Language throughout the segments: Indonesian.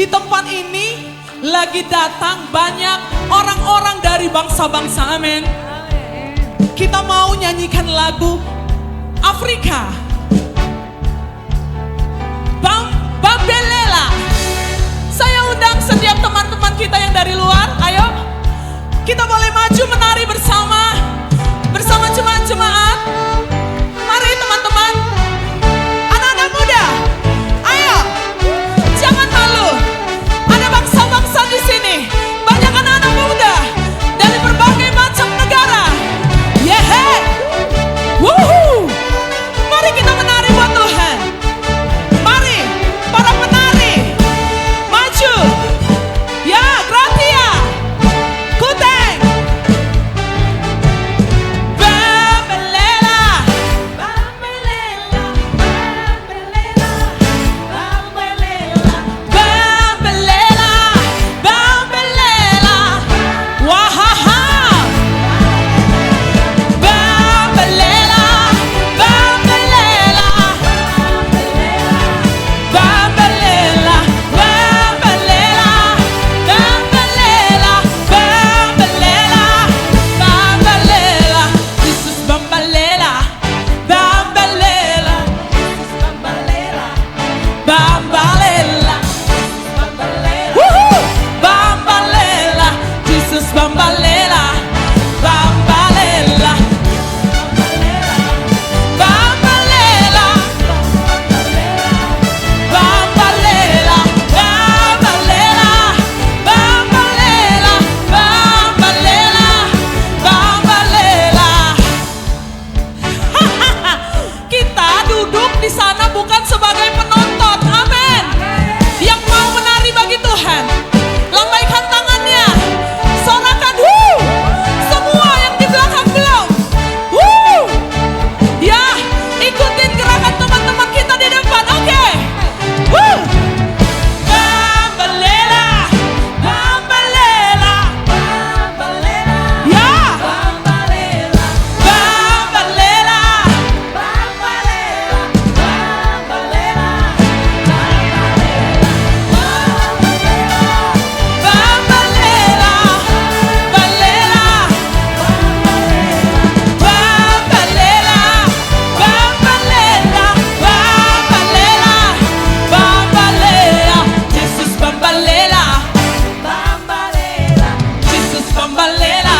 Di tempat ini lagi datang banyak orang-orang dari bangsa-bangsa, amin. Kita mau nyanyikan lagu Afrika. Bambelela. Saya undang setiap teman-teman kita yang dari luar, ayo. Kita boleh maju menari bersama jemaat-jemaat. Mari teman-teman. Anak-anak muda, ayo. Jangan malu. Ada bangsa-bangsa di sini. Banyak anak-anak muda dari berbagai macam negara. Yehe. Wuhu. Mari kita menari buat Tuhan. Mari para penari maju. Ya, gratia. Kuteng. Bambelela. Bambelela. Bambelela. Bambelela. Bambelela. Bambelela. Wahaha. Bambelela. Bambelela. Bambelela. Bambelela. Bambelela. Bambelela. Bambelela. Jesus Bambelela. Bambelela. Bambelela. Woohoo! Bambelela. Jesus Bambelela. Bambelela. Bambelela. Bambelela. Bambelela. Bambelela. Bambelela. Bambelela. Kita duduk di sana bukan sebagai penonton, amin. Yang mau menari bagi Tuhan, lambaikan tangannya, sorakan, wuh. Semua yang di belakang belum, wuh. Ya, ikutin gerakan teman-teman kita di depan, oke. Wuh. Bambelela, bambelela, ya. Bambelela, bambelela, Bambelela, balela. Bambelela, bambelela, bambelela, bambelela. Jesus Bambelela. Jesus Bambelela.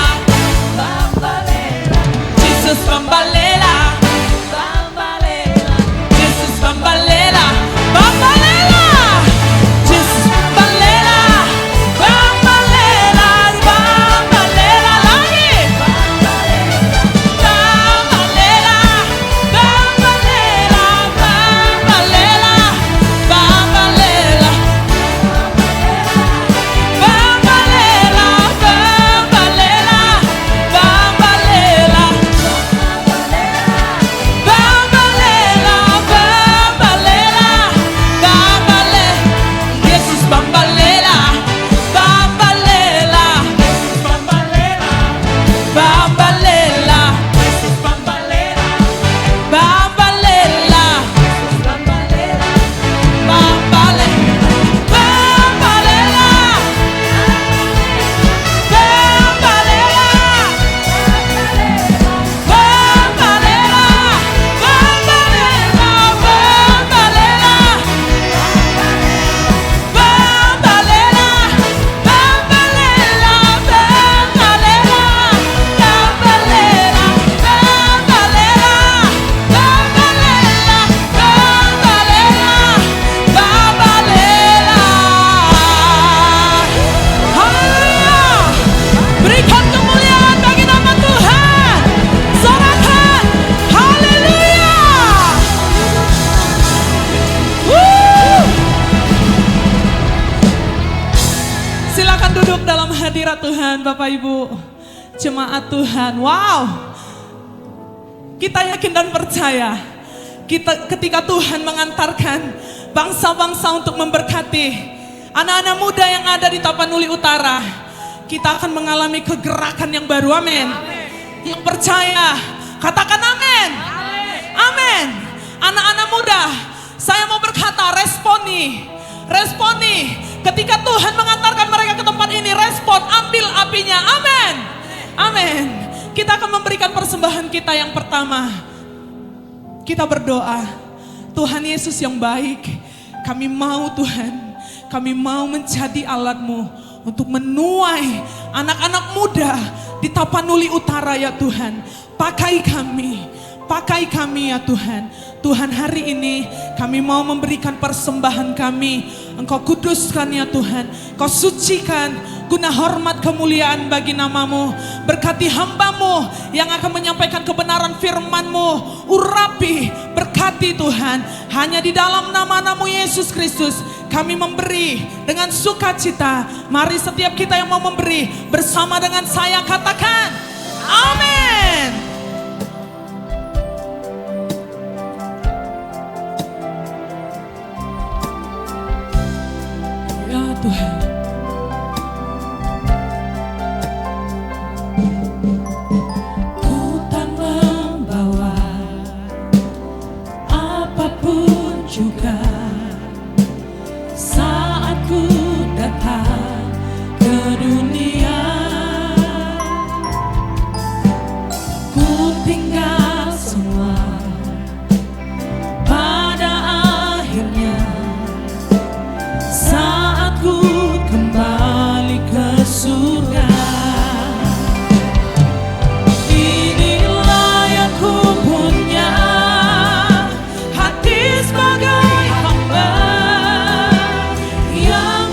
Jesus Bambelela. Jesus Bambelela. Bambelela. Jesus Bambelela. Bambelela. Bambelela lagi. Bambelela. Bambelela. Bambelela. Bambelela. Bambelela. Bambelela. Bambelela. Bambelela, bambelela, bambale. Jesus Bambelela, bambelela, bambelela, bambelela, bambale, bambelela, Berikan kemuliaan bagi nama Tuhan. Sorakan. Haleluya. Wuh. Silakan duduk dalam hadirat Tuhan, Bapak Ibu, jemaat Tuhan. Wow. Kita yakin dan percaya ketika Tuhan mengantarkan bangsa-bangsa untuk memberkati anak-anak muda yang ada di Tapanuli Utara, kita akan mengalami kegerakan yang baru, amin. Yang percaya, katakan amin. Amin. Anak-anak muda, saya mau berkata responi ketika Tuhan mengantarkan mereka ke tempat ini, respon, ambil apinya. Amin. Amin. Kita akan memberikan persembahan kita yang pertama. Kita berdoa, Tuhan Yesus yang baik, kami mau Tuhan, kami mau menjadi alat-Mu untuk menuai anak-anak muda di Tapanuli Utara ya Tuhan. Pakai kami ya Tuhan. Tuhan, hari ini kami mau memberikan persembahan kami. Engkau kuduskan ya Tuhan, Kau sucikan guna hormat kemuliaan bagi nama-Mu. Berkati hamba-Mu yang akan menyampaikan kebenaran firman-Mu. Urapi, berkati Tuhan. Hanya di dalam nama-Mu Yesus Kristus kami memberi dengan sukacita. Mari setiap kita yang mau memberi bersama dengan saya katakan amin. Ya Tuhan, ku tak membawa apapun juga saat ku datang ke dunia. Ku tinggal semua pada akhirnya saat ku kembali ke surga. Inilah yang ku punya, hati sebagai hamba yang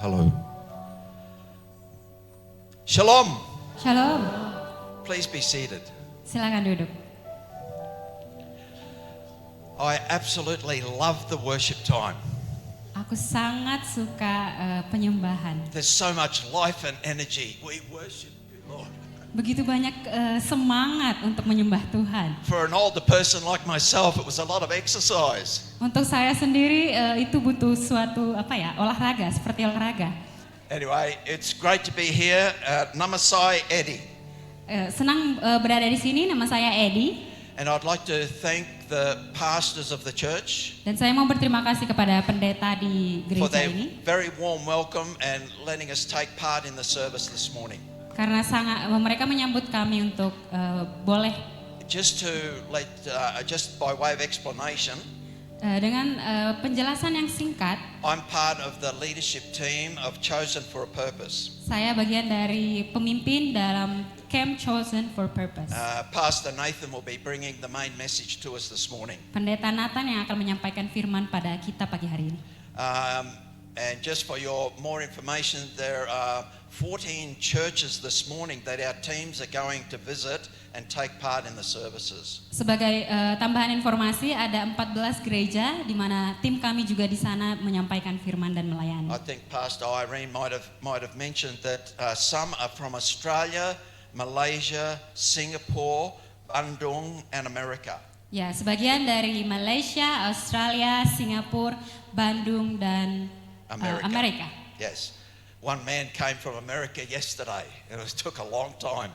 Hello. Shalom. Shalom. Please be seated. Silakan duduk. I absolutely love the worship time. Aku sangat suka penyembahan. There's so much life and energy. We worship you, Lord. Begitu banyak semangat untuk menyembah Tuhan. For an older person like myself, it was a lot of exercise. Untuk saya sendiri itu butuh suatu olahraga, seperti olahraga. Anyway, it's great to be here. Namasai Eddie. Senang berada di sini. Nama saya Eddie. And I'd like to thank the pastors of the church Dan saya mau berterima kasih kepada pendeta di for gereja their ini very warm welcome and letting us take part in the service this morning. karena mereka menyambut kami untuk boleh Just by way of explanation, dengan penjelasan yang singkat. I'm part of the leadership team of Chosen for a Purpose. Saya bagian dari pemimpin dalam Camp Chosen for Purpose. Pastor Nathan will be bringing the main message to us this morning. Pendeta Nathan yang akan menyampaikan firman pada kita pagi hari ini. And just for your more information, there are 14 churches this morning that our teams are going to visit and take part in the services. Sebagai tambahan informasi, ada 14 gereja di mana tim kami juga di sana menyampaikan firman dan melayani. I think Pastor Irene might have mentioned that some are from Australia, Malaysia, Singapore, Bandung, and America. Ya, sebagian dari Malaysia, Australia, Singapura, Bandung, dan Amerika. Yes. One man came from America yesterday. It took a long time.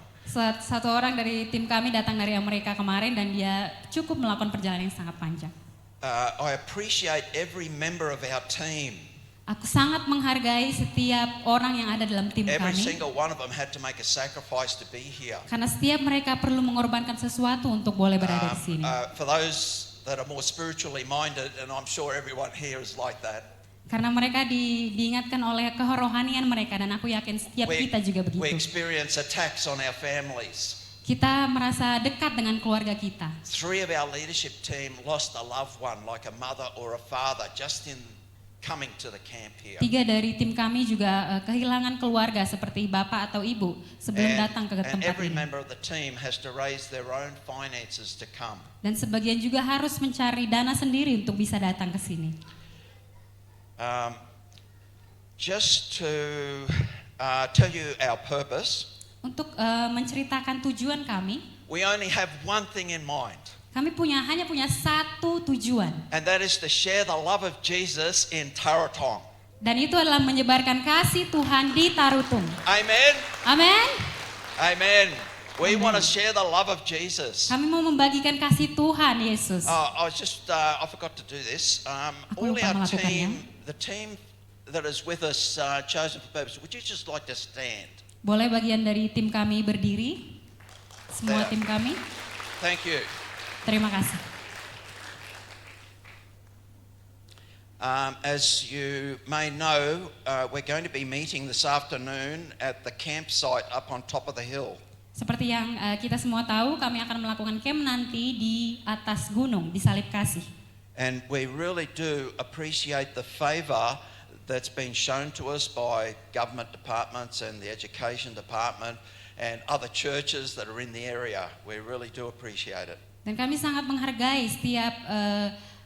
Satu orang dari tim kami datang dari Amerika kemarin dan dia cukup melakukan perjalanan yang sangat panjang. I appreciate every member of our team. Aku sangat menghargai setiap orang yang ada dalam tim Every kami. single one of them had to make a sacrifice to be here. Karena setiap mereka perlu mengorbankan sesuatu untuk boleh berada di sini. For those that are more spiritually minded, and I'm sure everyone here is like that. Karena mereka diingatkan oleh kerohanian mereka dan aku yakin setiap kita juga begitu. We experience attacks on our families. Kita merasa dekat dengan keluarga kita. 3 of our leadership team lost a loved one, like a mother or a father, just in coming to the camp here. 3 dari tim kami juga kehilangan keluarga seperti bapak atau ibu sebelum datang ke tempat And every ini. member of the team has to raise their own finances to come. Dan sebagian juga harus mencari dana sendiri untuk bisa datang ke sini. Just to tell you our purpose, Untuk menceritakan tujuan kami, we only have one thing in mind, kami hanya punya satu tujuan. and that is to share the love of Jesus in Taratong. Dan itu adalah menyebarkan kasih Tuhan di Tarutung. Amen. Amin. Amen. We Amen. want to share the love of Jesus. Kami mau membagikan kasih Tuhan Yesus. I forgot to do this. Aku All lupa our melakukannya. the team that is with us, Chosen for Purpose, would you just like to stand? Boleh bagian dari tim kami berdiri? Semua tim kami. Thank you. Terima kasih. As you may know, we're going to be meeting this afternoon at the campsite up on top of the hill. Seperti yang kita semua tahu, kami akan melakukan camp nanti di atas gunung, di Salib Kasih. And we really do appreciate the favour that's been shown to us by government departments and the education department and other churches that are in the area. We really do appreciate it. Dan kami sangat menghargai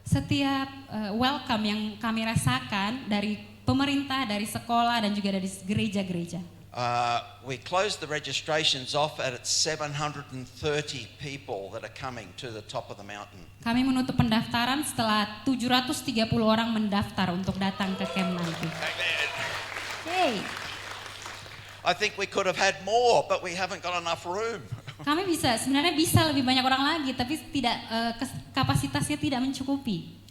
setiap welcome yang kami rasakan dari pemerintah, dari sekolah dan juga dari gereja-gereja. We closed the registrations off at 730 people that are coming to the top of the mountain. Kami menutup pendaftaran setelah 730 orang mendaftar untuk datang ke camp nanti. Hey, I think we could have had more, but we haven't got enough room. kami sebenarnya bisa lebih banyak orang lagi, tapi kapasitasnya tidak mencukupi.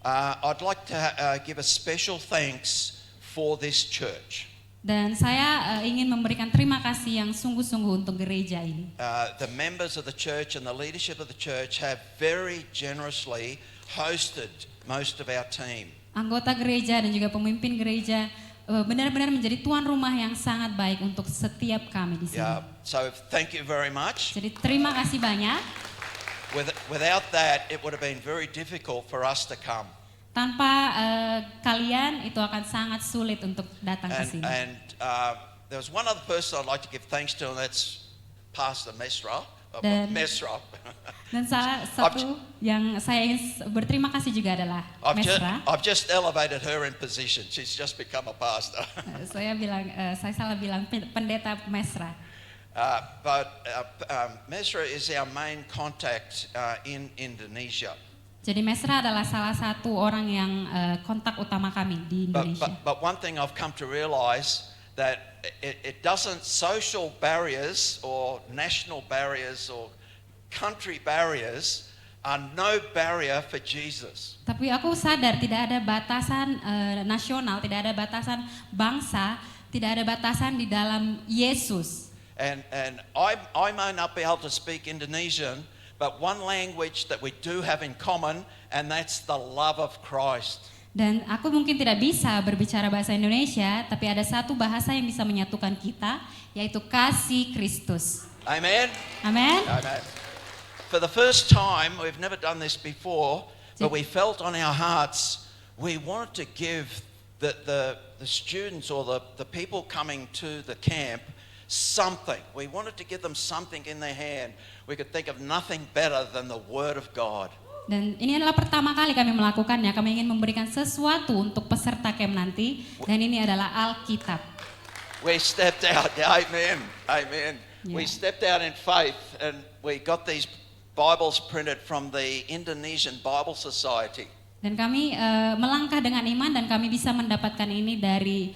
I'd like to give a special thanks for this church. Dan saya ingin memberikan terima kasih yang sungguh-sungguh untuk gereja ini. The members of the church and the leadership of the church have very generously hosted most of our team. Anggota gereja dan juga pemimpin gereja benar-benar menjadi tuan rumah yang sangat baik untuk setiap kami di sini. So thank you very much. Jadi terima kasih banyak. Without that, it would have been very difficult for us to come. Tanpa kalian itu akan sangat sulit untuk datang ke sini. And there was one other person I'd like to give thanks to, and that's Pastor Mesra. Mesra. Dan salah satu yang saya ingin berterima kasih juga adalah Mesra. I've just elevated her in position. She's just become a pastor. Saya salah bilang pendeta Mesra. But Mesra is our main contact in Indonesia. Jadi Mesra adalah salah satu orang yang kontak utama kami di Indonesia. But one thing I've come to realize that it doesn't, social barriers or national barriers or country barriers are no barrier for Jesus. Tapi aku sadar tidak ada batasan nasional, tidak ada batasan bangsa, tidak ada batasan di dalam Yesus. And I may not be able to speak Indonesian, but one language that we do have in common, and that's the love of Christ. Dan aku mungkin tidak bisa berbicara bahasa Indonesia, tapi ada satu bahasa yang bisa menyatukan kita, yaitu kasih Kristus. Amen? Amen. Amen. For the first time, we've never done this before, but we felt on our hearts we wanted to give the students or the people coming to the camp something. We wanted to give them something in their hand. We could think of nothing better than the Word of God. Dan ini adalah pertama kali kami melakukannya. Kami ingin memberikan sesuatu untuk peserta camp nanti, dan ini adalah Alkitab. We stepped out, amen, amen. Yeah. We stepped out in faith and we got these Bibles printed from the Indonesian Bible Society. Dan kami melangkah dengan iman dan kami bisa mendapatkan ini dari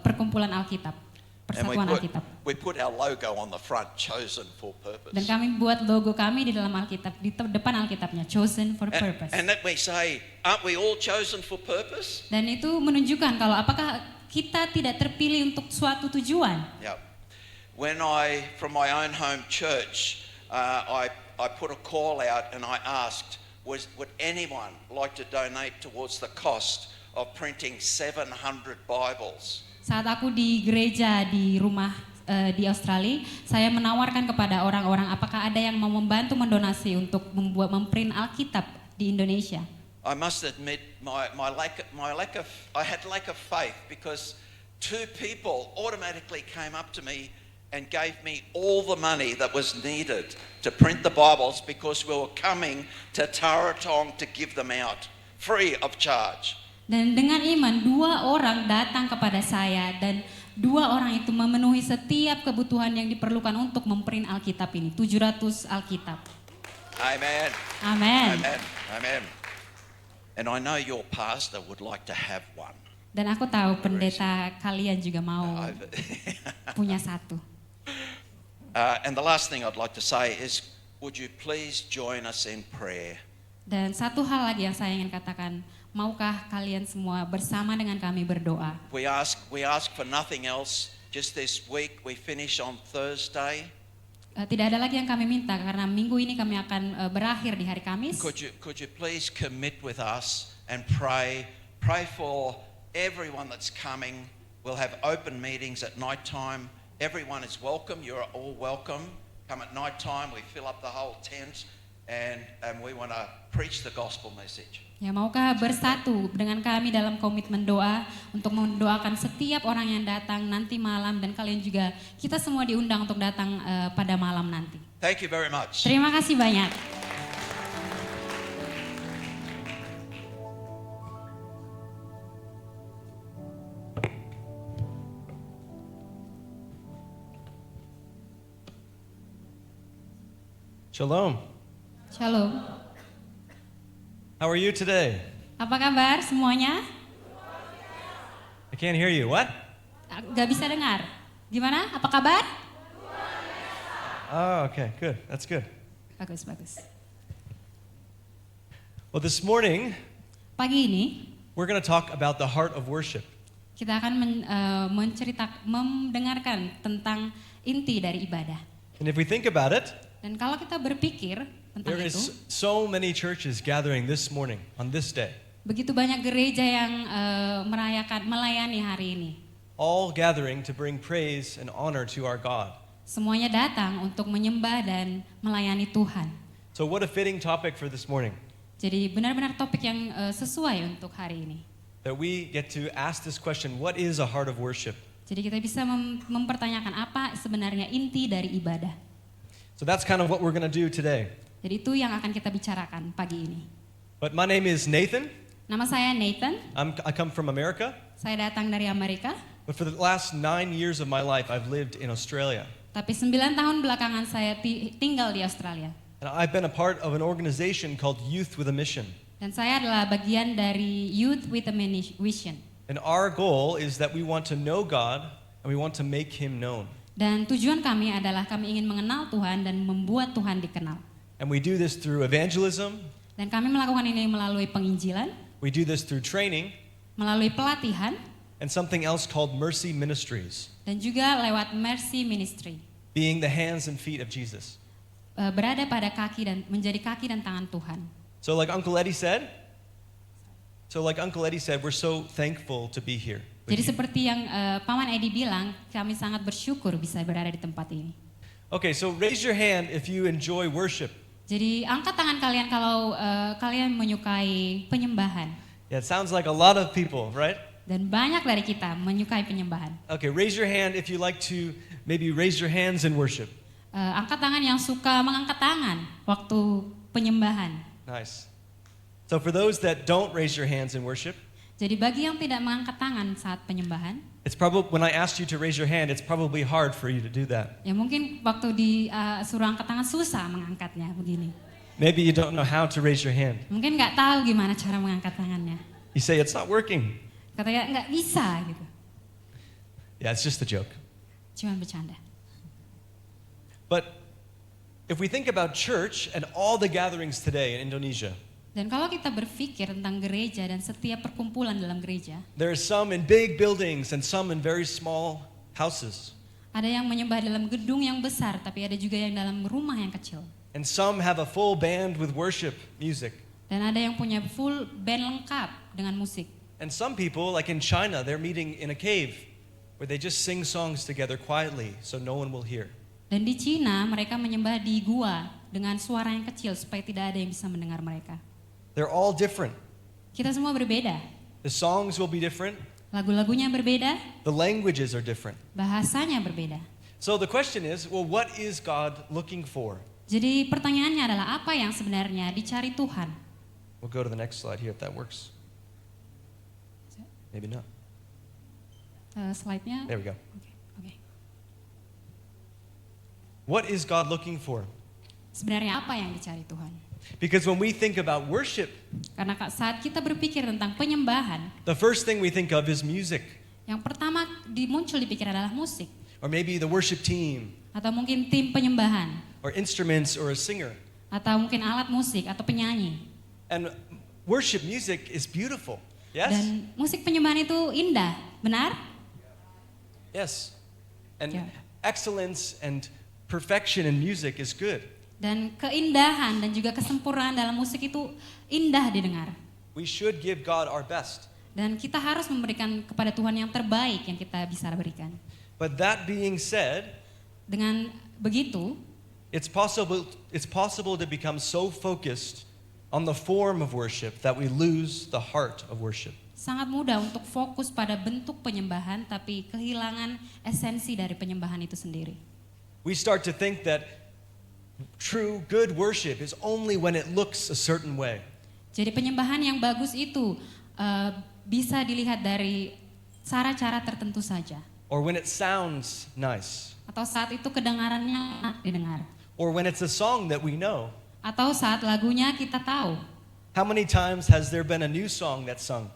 perkumpulan Alkitab. Persatuan Alkitab. We put our logo on the front, chosen for purpose. Dan kami buat logo kami di dalam Alkitab, di depan Alkitabnya, chosen for purpose. And let me say, aren't we all chosen for purpose? Dan itu menunjukkan kalau apakah kita tidak terpilih untuk suatu tujuan. Yeah. When from my own home church, I put a call out and I asked, would anyone like to donate towards the cost of printing 700 Bibles? Saat aku di gereja di rumah di Australia, saya menawarkan kepada orang-orang apakah ada yang mau membantu mendonasi untuk memprint Alkitab di Indonesia. I must admit I had lack of faith because two people automatically came up to me and gave me all the money that was needed to print the Bibles because we were coming to Taratong to give them out free of charge. Dan dengan iman, dua orang datang kepada saya dan dua orang itu memenuhi setiap kebutuhan yang diperlukan untuk memprint Alkitab ini, 700 Alkitab. Amen. Amen. Amen. Amen. And I know your pastor would like to have one. Dan aku tahu pendeta kalian juga mau punya satu. And the last thing I'd like to say is, would you please join us in prayer? Dan satu hal lagi yang saya ingin katakan, maukah kalian semua bersama dengan kami berdoa? We ask for nothing else. Just this week we finish on Thursday. Tidak ada lagi yang kami minta karena minggu ini kami akan berakhir di hari Kamis. Could you please commit with us and pray for everyone that's coming. We'll have open meetings at night time. Everyone is welcome. You're all welcome. Come at night time. We fill up the whole tent and we want to preach the gospel message. Ya, maukah bersatu dengan kami dalam komitmen doa untuk mendoakan setiap orang yang datang nanti malam, dan kalian juga, kita semua diundang untuk datang pada malam nanti. Thank you very much. Terima kasih banyak. Shalom. Shalom. How are you today? Apa kabar semuanya? I can't hear you. What? Gak bisa dengar. Gimana? Apa kabar? Oh, okay, good. That's good. Bagus, bagus. Well, this morning, Pagi ini, we're going to talk about the heart of worship. kita akan mendengarkan tentang inti dari ibadah. And if we think about it, Dan kalau kita berpikir tentang there itu, is so many churches gathering this morning on this day, begitu banyak gereja yang melayani hari ini. all gathering to bring praise and honor to our God. Semuanya datang untuk menyembah dan melayani Tuhan. So what a fitting topic for this morning. Jadi benar-benar topik yang sesuai untuk hari ini. That we get to ask this question, what is a heart of worship? Jadi kita bisa mempertanyakan apa sebenarnya inti dari ibadah. So that's kind of what we're going to do today. Jadi itu yang akan kita bicarakan pagi ini. But my name is Nathan. Nama saya Nathan, I come from America. saya datang dari Amerika. But for the last 9 years of my life, I've lived in Australia. Tapi 9 tahun belakangan saya tinggal di Australia. And I've been a part of an organization called Youth with a Mission. Dan saya adalah bagian dari Youth with a Mission. And our goal is that we want to know God and we want to make Him known. Dan tujuan kami adalah kami ingin mengenal Tuhan dan membuat Tuhan dikenal. And we do this through evangelism, Dan kami melakukan ini melalui penginjilan, we do this through training, melalui pelatihan, and something else called Mercy Ministries, dan juga lewat Mercy Ministry. being the hands and feet of Jesus. Berada pada kaki dan menjadi kaki dan tangan Tuhan. So like Uncle Eddie said, we're so thankful to be here. with Jadi you. seperti yang Paman Edi bilang, kami sangat bersyukur bisa berada di tempat ini. Okay, so raise your hand if you enjoy worship. Jadi angkat tangan kalian kalau kalian menyukai penyembahan. Yeah, it sounds like a lot of people, right? Dan banyak dari kita menyukai penyembahan. Okay, raise your hand if you like to maybe raise your hands in worship. Angkat tangan yang suka mengangkat tangan waktu penyembahan. Nice. So for those that don't raise your hands in worship, Jadi bagi yang tidak mengangkat tangan saat penyembahan, it's probably when I asked you to raise your hand, it's probably hard for you to do that. ya mungkin waktu disuruh angkat tangan susah mengangkatnya begini. Maybe you don't know how to raise your hand. Mungkin nggak tahu gimana cara mengangkat tangannya. You say it's not working. Katanya nggak bisa gitu. Yeah, it's just a joke. Cuman bercanda. But if we think about church and all the gatherings today in Indonesia, Dan kalau kita berpikir tentang gereja dan setiap perkumpulan dalam gereja, there are some in big buildings and some in very small houses. ada yang menyembah dalam gedung yang besar, tapi ada juga yang dalam rumah yang kecil. And some have a full band with worship music. Dan ada yang punya full band lengkap dengan musik. And some people, like in China, they're meeting in a cave where they just sing songs together quietly so no one will hear. Dan di Cina mereka menyembah di gua dengan suara yang kecil supaya tidak ada yang bisa mendengar mereka. They're all different. Kita semua berbeda. The songs will be different. Lagu-lagunya berbeda, The languages are different. bahasanya berbeda. So the question is, well, what is God looking for? Jadi pertanyaannya adalah apa yang sebenarnya dicari Tuhan? We'll go to the next slide here if that works. Maybe not. Slide-nya. There we go. Oke. What is God looking for? Sebenarnya apa yang dicari Tuhan? Because when we think about worship, Karena saat kita berpikir tentang penyembahan, the first thing we think of is music, yang pertama muncul di pikiran adalah musik. or maybe the worship team, Atau mungkin tim penyembahan. or instruments, or a singer. Atau mungkin alat musik atau penyanyi. And worship music is beautiful. Yes? Dan musik penyembahan itu indah, benar? Yes. And Yeah. excellence and perfection in music is good. Dan keindahan dan juga kesempurnaan dalam musik itu indah didengar. We should give God our best. Dan kita harus memberikan kepada Tuhan yang terbaik yang kita bisa berikan. But that being said, Dengan begitu, it's possible to become so focused on the form of worship that we lose the heart of worship. sangat mudah untuk fokus pada bentuk penyembahan tapi kehilangan esensi dari penyembahan itu sendiri. We start to think that true good worship is only when it looks a certain way. Jadi penyembahan yang bagus itu bisa dilihat dari cara-cara tertentu saja. Or when it sounds nice. Atau saat itu kedengarannya enak didengar. Or when it's a song that we know. Atau saat lagunya kita tahu. How many times has there been a new song that's sung?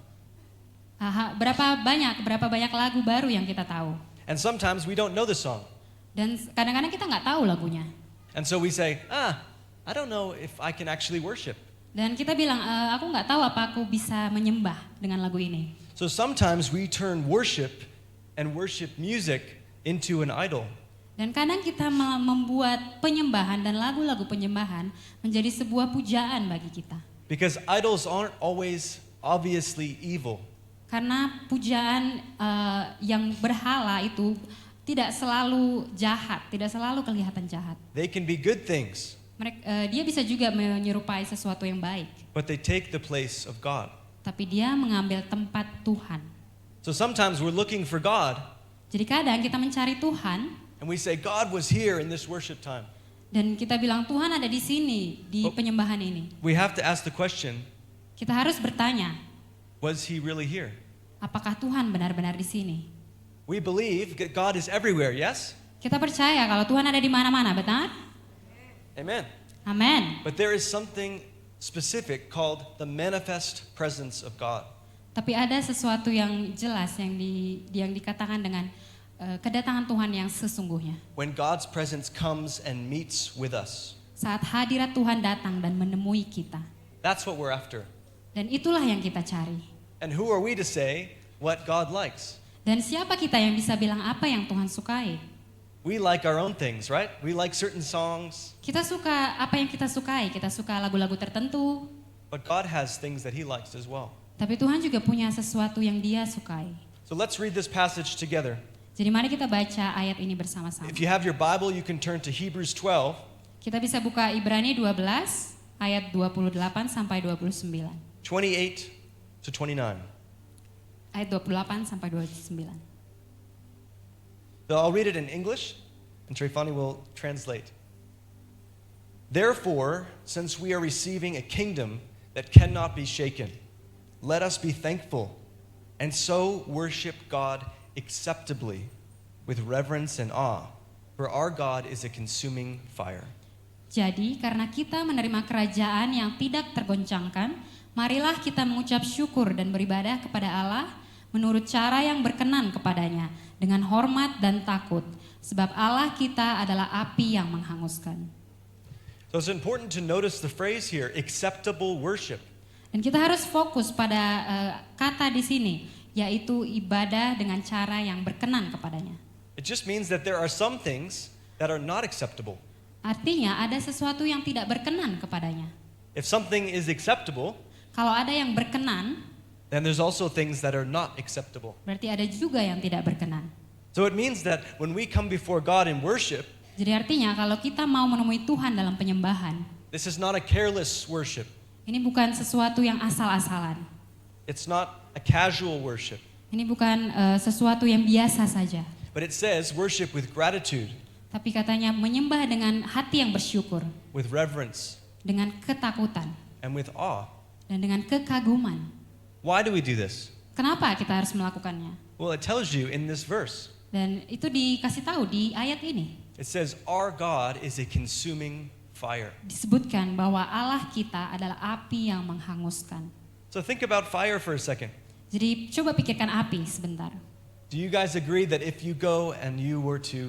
Berapa banyak lagu baru yang kita tahu. And sometimes we don't know the song. Dan kadang-kadang kita nggak tahu lagunya. And so we say, I don't know if I can actually worship. Dan kita bilang, aku nggak tahu apa aku bisa menyembah dengan lagu ini. So sometimes we turn worship and worship music into an idol. Dan kadang kita membuat penyembahan dan lagu-lagu penyembahan menjadi sebuah pujaan bagi kita. Because idols aren't always obviously evil. Karena pujaan yang berhala itu tidak selalu jahat, tidak selalu kelihatan jahat. They can be good things. Dia bisa juga menyerupai sesuatu yang baik, but they take the place of God. tapi dia mengambil tempat Tuhan. So sometimes we're looking for God Jadi kadang kita mencari Tuhan and we say, God was here in this worship time. dan kita bilang Tuhan ada di sini di penyembahan ini. We have to ask the question, Kita harus bertanya, was he really here? apakah Tuhan benar-benar di sini? We believe that God is everywhere, yes? Kita percaya kalau Tuhan ada di mana-mana, benar? Amen. Amin. But there is something specific called the manifest presence of God. Tapi ada sesuatu yang jelas yang dikatakan dengan kedatangan Tuhan yang sesungguhnya. When God's presence comes and meets with us. Saat hadirat Tuhan datang dan menemui kita. That's what we're after. Dan itulah yang kita cari. And who are we to say what God likes? Dan siapa kita yang bisa bilang apa yang Tuhan sukai? We like our own things, right? We like certain songs, Kita suka apa yang kita sukai. Kita suka lagu-lagu tertentu. but God has things that he likes as well. Tapi Tuhan juga punya sesuatu yang dia sukai. So let's read this passage together. Jadi mari kita baca ayat ini bersama-sama. If you have your Bible, you can turn to Hebrews 12, Kita bisa buka Ibrani 12 ayat 28 sampai 29. 28 to 29. Ayat 28 sampai 29. So I'll read it in English, and Trefani will translate. Therefore, since we are receiving a kingdom that cannot be shaken, let us be thankful and so worship God acceptably with reverence and awe, for our God is a consuming fire. Jadi karena kita menerima kerajaan yang tidak tergoncangkan, marilah kita mengucap syukur dan beribadah kepada Allah menurut cara yang berkenan kepadanya dengan hormat dan takut, sebab Allah kita adalah api yang menghanguskan. So it's important to notice the phrase here, acceptable worship. Dan kita harus fokus pada kata di sini, yaitu ibadah dengan cara yang berkenan kepadanya. It just means that there are some things that are not acceptable. Artinya ada sesuatu yang tidak berkenan kepadanya. If something is acceptable, Kalau ada yang berkenan, then there's also things that are not acceptable. berarti ada juga yang tidak berkenan. So it means that when we come before God in worship, Jadi artinya kalau kita mau menemui Tuhan dalam penyembahan, this is not a careless worship. ini bukan sesuatu yang asal-asalan. It's not a casual worship. Ini bukan sesuatu yang biasa saja. But it says worship with gratitude, Tapi katanya menyembah dengan hati yang bersyukur, with reverence, dengan ketakutan, and with awe. dan dengan kekaguman. Why do we do this? Kenapa kita harus melakukannya? Well, it tells you in this verse. Dan itu dikasih tahu di ayat ini. It says our God is a consuming fire. Disebutkan bahwa Allah kita adalah api yang menghanguskan. So think about fire for a second. Jadi coba pikirkan api sebentar. Do you guys agree that if you go and you were to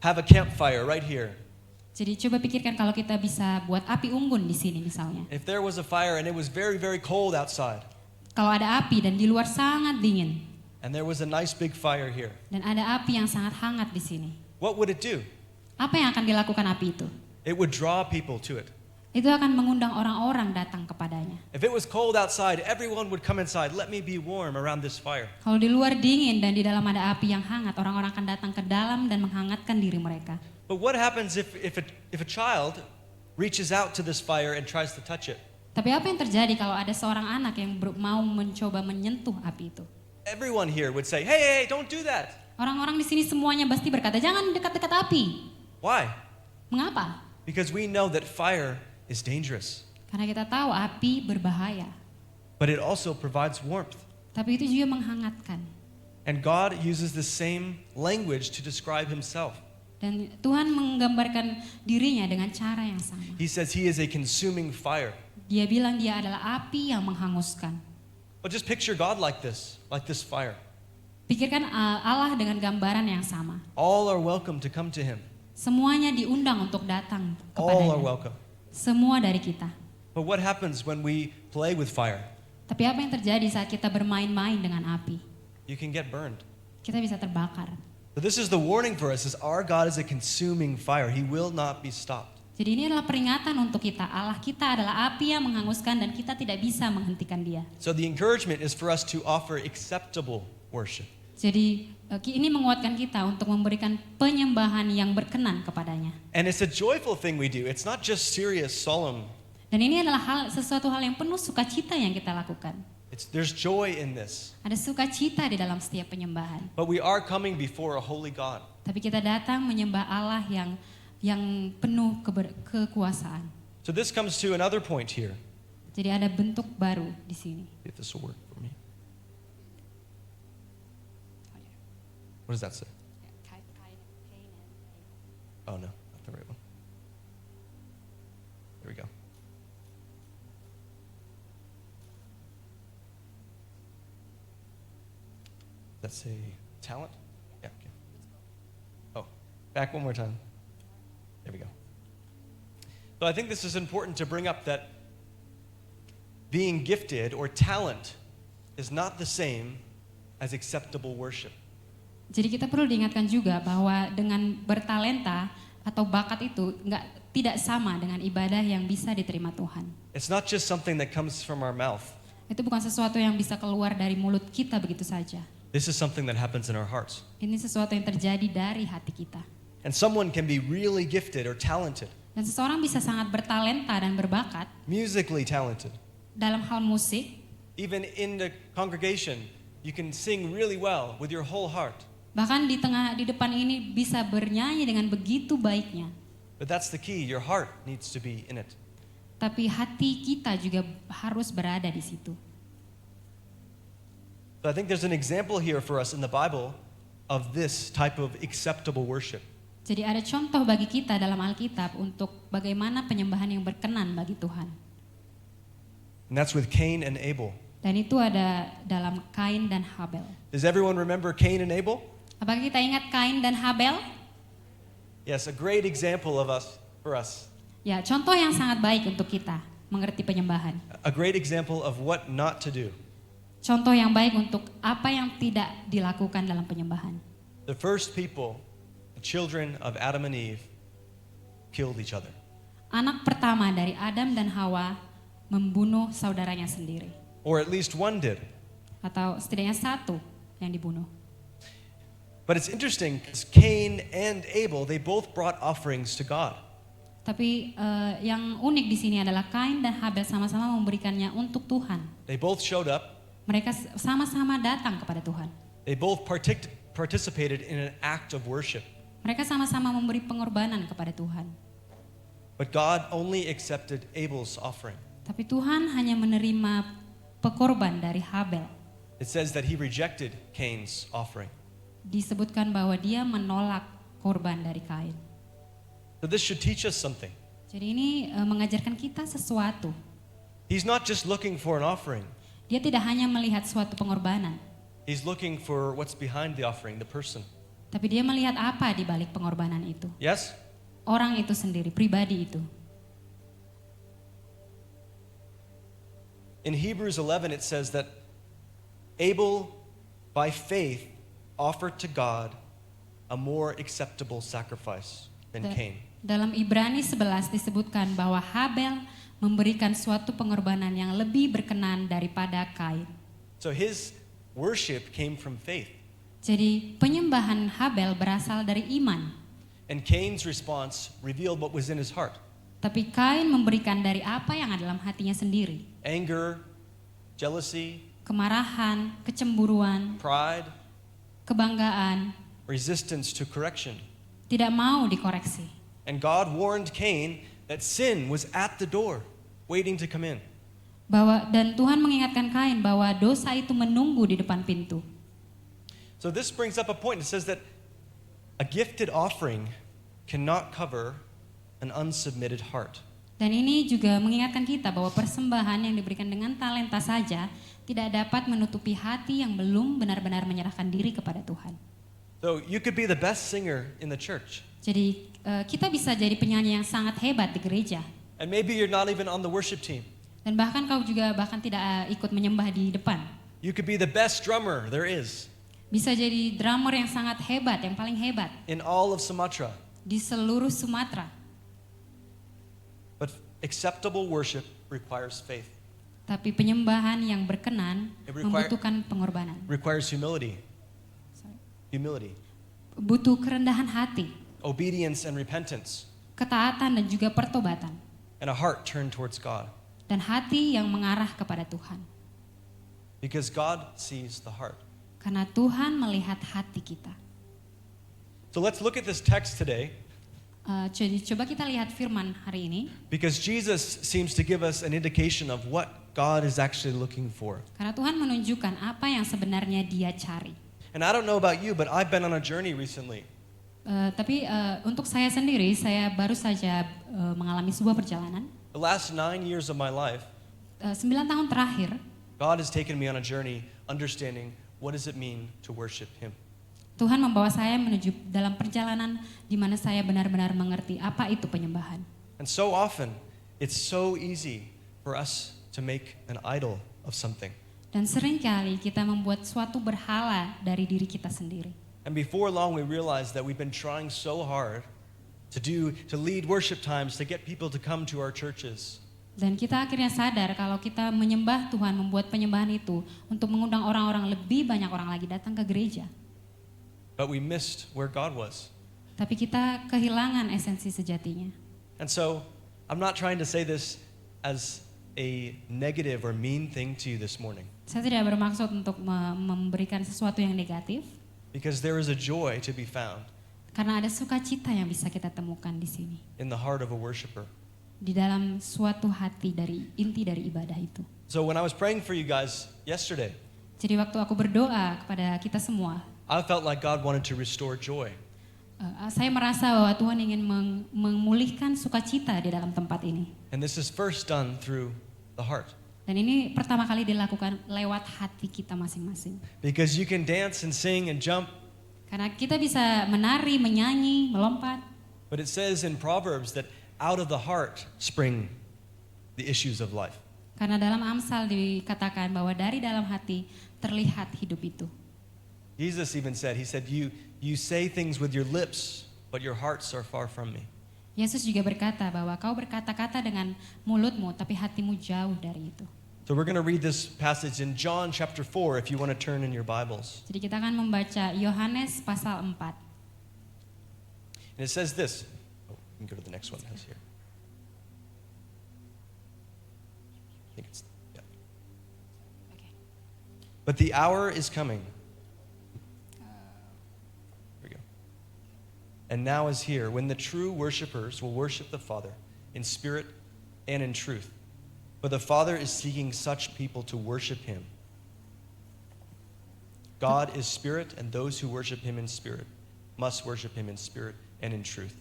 have a campfire right here, Jadi coba pikirkan kalau kita bisa buat api unggun di sini misalnya. if there was a fire and it was very, very cold outside, Kalau ada api dan di luar sangat dingin, and there was a nice big fire here, dan ada api yang sangat hangat di sini, what would it do? apa yang akan dilakukan api itu? It would draw people to it. Itu akan mengundang orang-orang datang kepadanya. If it was cold outside, everyone would come inside. Let me be warm around this fire. Kalau di luar dingin dan di dalam ada api yang hangat, orang-orang akan datang ke dalam dan menghangatkan diri mereka. But what happens if a child reaches out to this fire and tries to touch it? Tapi apa yang terjadi kalau ada seorang anak yang mau mencoba menyentuh api itu? Everyone here would say, hey, don't do that. Orang-orang di sini semuanya pasti berkata, jangan dekat-dekat api. Why? Mengapa? Because we know that fire is dangerous, Karena kita tahu api berbahaya. but it also provides warmth. Tapi itu juga menghangatkan. And God uses the same language to describe himself. Dan Tuhan menggambarkan dirinya dengan cara yang sama. He says he is a consuming fire. Dia bilang dia adalah api yang menghanguskan. But just picture God like this fire. Pikirkan Allah dengan gambaran yang sama. All are welcome to come to him. Semuanya diundang untuk datang All are kepadanya. welcome. Semua dari kita. But what happens when we play with fire? Tapi apa yang terjadi saat kita bermain-main dengan api? You can get burned. Kita bisa terbakar. So this is the warning for us, is our God is a consuming fire. He will not be stopped. Jadi ini adalah peringatan untuk kita. Allah kita adalah api yang menghanguskan dan kita tidak bisa menghentikan dia. So the encouragement is for us to offer acceptable worship. Jadi ini menguatkan kita untuk memberikan penyembahan yang berkenan kepadanya. And it's a joyful thing we do. It's not just serious, solemn. Dan ini adalah sesuatu hal yang penuh sukacita yang kita lakukan. There's joy in this. Ada sukacita di dalam setiap penyembahan. But we are coming before a holy God. Tapi kita datang menyembah Allah yang penuh kekuasaan. So this comes to another point here. Jadi ada bentuk baru di sini. If this will work for me. What does that say? Oh no, not the right one. There we go. Let's say talent? Yeah, okay. Oh, back one more time. There we go. So I think this is important to bring up that being gifted or talent is not the same as acceptable worship. Jadi kita perlu diingatkan juga bahwa dengan bertalenta atau bakat itu tidak sama dengan ibadah yang bisa diterima Tuhan. It's not just something that comes from our mouth. Itu bukan sesuatu yang bisa keluar dari mulut kita begitu saja. This is something that happens in our hearts. Ini sesuatu yang terjadi dari hati kita. And someone can be really gifted or talented, Dan seseorang bisa sangat bertalenta dan berbakat musically talented. dalam hal musik. Even in the congregation, you can sing really well with your whole heart. Bahkan di depan ini bisa bernyanyi dengan begitu baiknya. But that's the key, your heart needs to be in it. Tapi hati kita juga harus berada di situ. So I think there's an example here for us in the Bible of this type of acceptable worship. Jadi ada contoh bagi kita dalam Alkitab untuk bagaimana penyembahan yang berkenan bagi Tuhan. And that's with Cain and Abel. Dan itu ada dalam Kain dan Habel. Does everyone remember Cain and Abel? Apakah kita ingat Kain dan Habel? Yes, a great example for us. Ya, contoh yang sangat baik untuk kita mengerti penyembahan. A great example of what not to do. Contoh yang baik untuk apa yang tidak dilakukan dalam penyembahan. The first people, the children of Adam and Eve, killed each other. Anak pertama dari Adam dan Hawa membunuh saudaranya sendiri. Or at least one did. Atau setidaknya satu yang dibunuh. But it's interesting because Cain and Abel, they both brought offerings to God. Tapi yang unik di sini adalah Kain dan Habel sama-sama memberikannya untuk Tuhan. They both showed up. Mereka sama-sama datang kepada Tuhan. They both participated in an act of worship. Mereka sama-sama memberi pengorbanan kepada Tuhan. But God only accepted Abel's offering. Tapi Tuhan hanya menerima pekorban dari Habel. It says that he rejected Cain's offering. Disebutkan bahwa dia menolak korban dari Kain. So this should teach us something. Jadi ini mengajarkan kita sesuatu. He's not just looking for an offering. Dia tidak hanya melihat suatu pengorbanan, He's looking for what's behind the offering, the person. tapi dia melihat apa di balik pengorbanan itu. Yes? Orang itu sendiri, pribadi itu. In Hebrews 11 it says that Abel by faith offered to God a more acceptable sacrifice than Cain. Dalam Ibrani 11 disebutkan bahwa Habel memberikan suatu pengorbanan yang lebih berkenan daripada Kain. So his worship came from faith. Jadi penyembahan Habel berasal dari iman. And Cain's response revealed what was in his heart. Tapi Kain memberikan dari apa yang ada dalam hatinya sendiri. Anger, jealousy, Kemarahan, kecemburuan, pride, kebanggaan, resistance to correction. tidak mau dikoreksi. And God warned Cain that sin was at the door, waiting to come in. Dan Tuhan mengingatkan Kain bahwa dosa itu menunggu di depan pintu. So this brings up a point. It says that a gifted offering cannot cover an unsubmitted heart. Dan ini juga mengingatkan kita bahwa persembahan yang diberikan dengan talenta saja tidak dapat menutupi hati yang belum benar-benar menyerahkan diri kepada Tuhan. So you could be the best singer in the church. Jadi kita bisa jadi penyanyi yang sangat hebat di gereja. And maybe you're not even on the worship team. Dan bahkan kau juga tidak ikut menyembah di depan. You could be the best drummer there is Bisa jadi drummer yang sangat hebat, yang paling hebat in all of Sumatra. di seluruh Sumatera. But acceptable worship requires faith. Tapi penyembahan yang berkenan It require- membutuhkan pengorbanan. Requires humility. humility, butuh kerendahan hati, obedience and repentance, ketaatan dan juga pertobatan, and a heart turned towards God. dan hati yang mengarah kepada Tuhan. Because God sees the heart. Karena Tuhan melihat hati kita. So let's look at this text today, Jadi coba kita lihat firman hari ini. because Jesus seems to give us an indication of what God is actually looking for. Karena Tuhan menunjukkan apa yang sebenarnya Dia cari. And I don't know about you, but I've been on a journey recently. Tapi untuk saya sendiri, saya baru saja mengalami sebuah perjalanan. The last 9 years of my life, 9 tahun terakhir, God has taken me on a journey understanding what does it mean to worship Him. Tuhan membawa saya menuju dalam perjalanan di mana saya benar-benar mengerti apa itu penyembahan. And so often, it's so easy for us to make an idol of something. Dan seringkali kita membuat suatu berhala dari diri kita sendiri. And before long, we realize that we've been trying so hard to lead worship times, to get people to come to our churches. Dan kita akhirnya sadar kalau kita menyembah Tuhan, membuat penyembahan itu untuk mengundang orang-orang, lebih banyak orang lagi datang ke gereja. But we missed where God was. Tapi kita kehilangan esensi sejatinya. And so, I'm not trying to say this as a negative or mean thing to you this morning, Saya tidak bermaksud untuk memberikan sesuatu yang negatif, because there is a joy to be found karena ada sukacita yang bisa kita temukan di sini. in the heart of a worshiper. Di dalam suatu hati dari inti dari ibadah itu. So when I was praying for you guys yesterday, Jadi waktu aku berdoa kepada kita semua, I felt like God wanted to restore joy. saya merasa bahwa Tuhan ingin memulihkan sukacita di dalam tempat ini. And this is first done through the heart. Dan ini pertama kali dilakukan lewat hati kita masing-masing. Because you can dance and sing and jump, Karena kita bisa menari, menyanyi, melompat. but it says in Proverbs that out of the heart spring the issues of life. Karena dalam Amsal dikatakan bahwa dari dalam hati terlihat hidup itu. Jesus even said, he said, you say things with your lips, but your hearts are far from me. Yesus juga berkata bahwa kau berkata-kata dengan mulutmu, tapi hatimu jauh dari itu. So we're going to read this passage in John chapter 4 if you want to turn in your Bibles. Jadi kita akan membaca Yohanes pasal 4. And it says this. Oh, you can go to the next one. That's here. I think it's, yeah. But the hour is coming. Here we go. And now is here when the true worshipers will worship the Father in spirit and in truth. For the Father is seeking such people to worship Him. God is spirit, and those who worship Him in spirit must worship Him in spirit and in truth.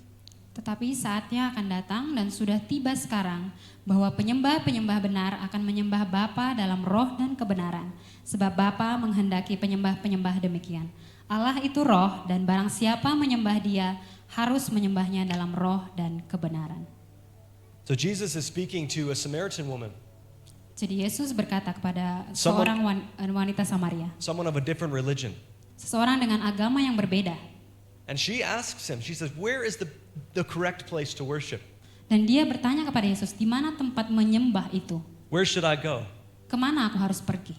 Tetapi saatnya akan datang dan sudah tiba sekarang bahwa penyembah-penyembah benar akan menyembah Bapa dalam roh dan kebenaran. Sebab Bapa menghendaki penyembah-penyembah demikian. Allah itu roh dan barang siapa menyembah Dia harus menyembahnya dalam roh dan kebenaran. So Jesus is speaking to a Samaritan woman, Jadi Yesus berkata kepada Someone- seorang wanita Samaria, someone of a different religion. seseorang dengan agama yang berbeda. And she asks him, she says, where is the correct place to worship? Dan dia bertanya kepada Yesus, di mana tempat menyembah itu? Where should I go? Kemana aku harus pergi?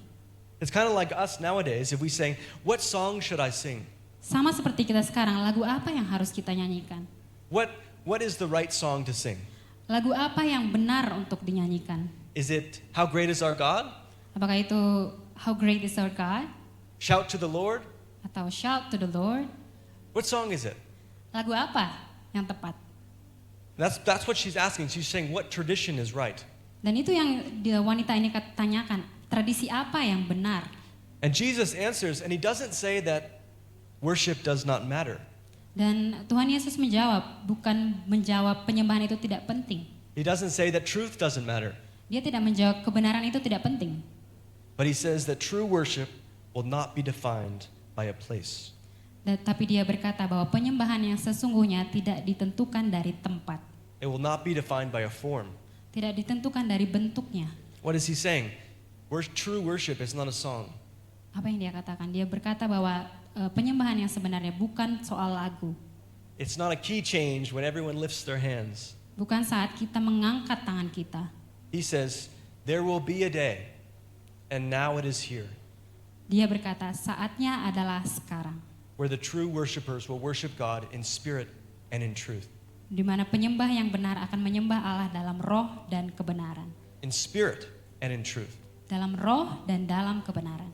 It's kind of like us nowadays if we say, what song should I sing? Sama seperti kita sekarang, lagu apa yang harus kita nyanyikan? What is the right song to sing? Lagu apa yang benar untuk dinyanyikan? Is it How Great Is Our God? Apakah itu How Great Is Our God? Shout to the Lord? Atau Shout to the Lord? What song is it? Lagu apa yang tepat? That's what she's asking. She's saying what tradition is right. Dan itu yang wanita ini tanyakan, tradisi apa yang benar? And Jesus answers, and He doesn't say that worship does not matter. Dan Tuhan Yesus menjawab, bukan menjawab penyembahan itu tidak penting. He doesn't say that truth doesn't matter. Dia tidak menjawab kebenaran itu tidak penting. But He says that true worship will not be defined by a place. Tapi dia berkata bahwa penyembahan yang sesungguhnya tidak ditentukan dari tempat. It will not be defined by a form. Tidak ditentukan dari bentuknya. What is He saying? True worship is not a song. Apa yang dia katakan? Dia berkata bahwa penyembahan yang sebenarnya bukan soal lagu. It's not a key change when everyone lifts their hands. Bukan saat kita mengangkat tangan kita. He says, there will be a day, and now it is here. Dia berkata, saatnya adalah sekarang. where the true worshipers will worship God in spirit and in truth. Di mana penyembah yang benar akan menyembah Allah dalam roh dan kebenaran. In spirit and in truth. Dalam roh dan dalam kebenaran.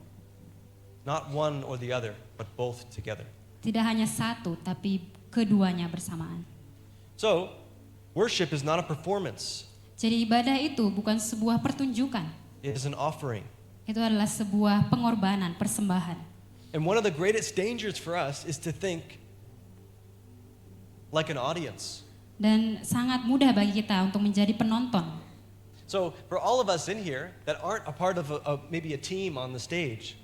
Not one or the other, but both together. Tidak hanya satu, tapi keduanya bersamaan. So, worship is not a performance. Jadi ibadah itu bukan sebuah pertunjukan. It is an offering. Itu adalah sebuah pengorbanan, persembahan. And one of the greatest dangers for us is to think like an audience. Dan sangat mudah bagi kita untuk menjadi penonton. So, for all of us in here that aren't a part of maybe a team on the stage,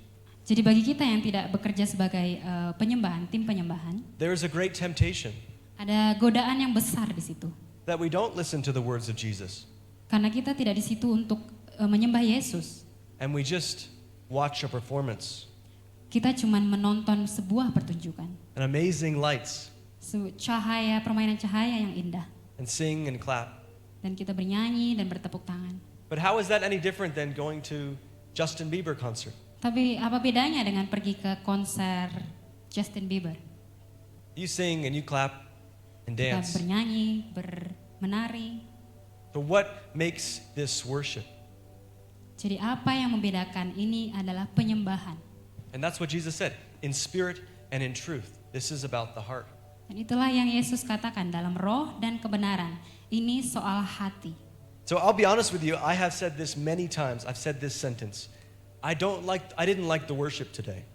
Jadi bagi kita yang tidak bekerja sebagai penyembahan, tim penyembahan, there is a great temptation ada godaan yang besar di situ. that we don't listen to the words of Jesus Karena kita tidak di situ untuk menyembah Yesus. and we just watch a performance Kita cuma menonton sebuah pertunjukan. and amazing lights Cahaya, permainan cahaya yang indah. and sing and clap. Dan kita bernyanyi dan bertepuk tangan. But how is that any different than going to Justin Bieber concert? Tapi apa bedanya dengan pergi ke konser Justin Bieber? You sing and you clap and Kita dance. bernyanyi, menari. But what makes this worship? Jadi apa yang membedakan ini adalah penyembahan. And that's what Jesus said, in spirit and in truth. This is about the heart. Dan itulah yang Yesus katakan dalam roh dan kebenaran. Ini soal hati. So I'll be honest with you, I have said this many times. I've said this sentence. I didn't like the worship today.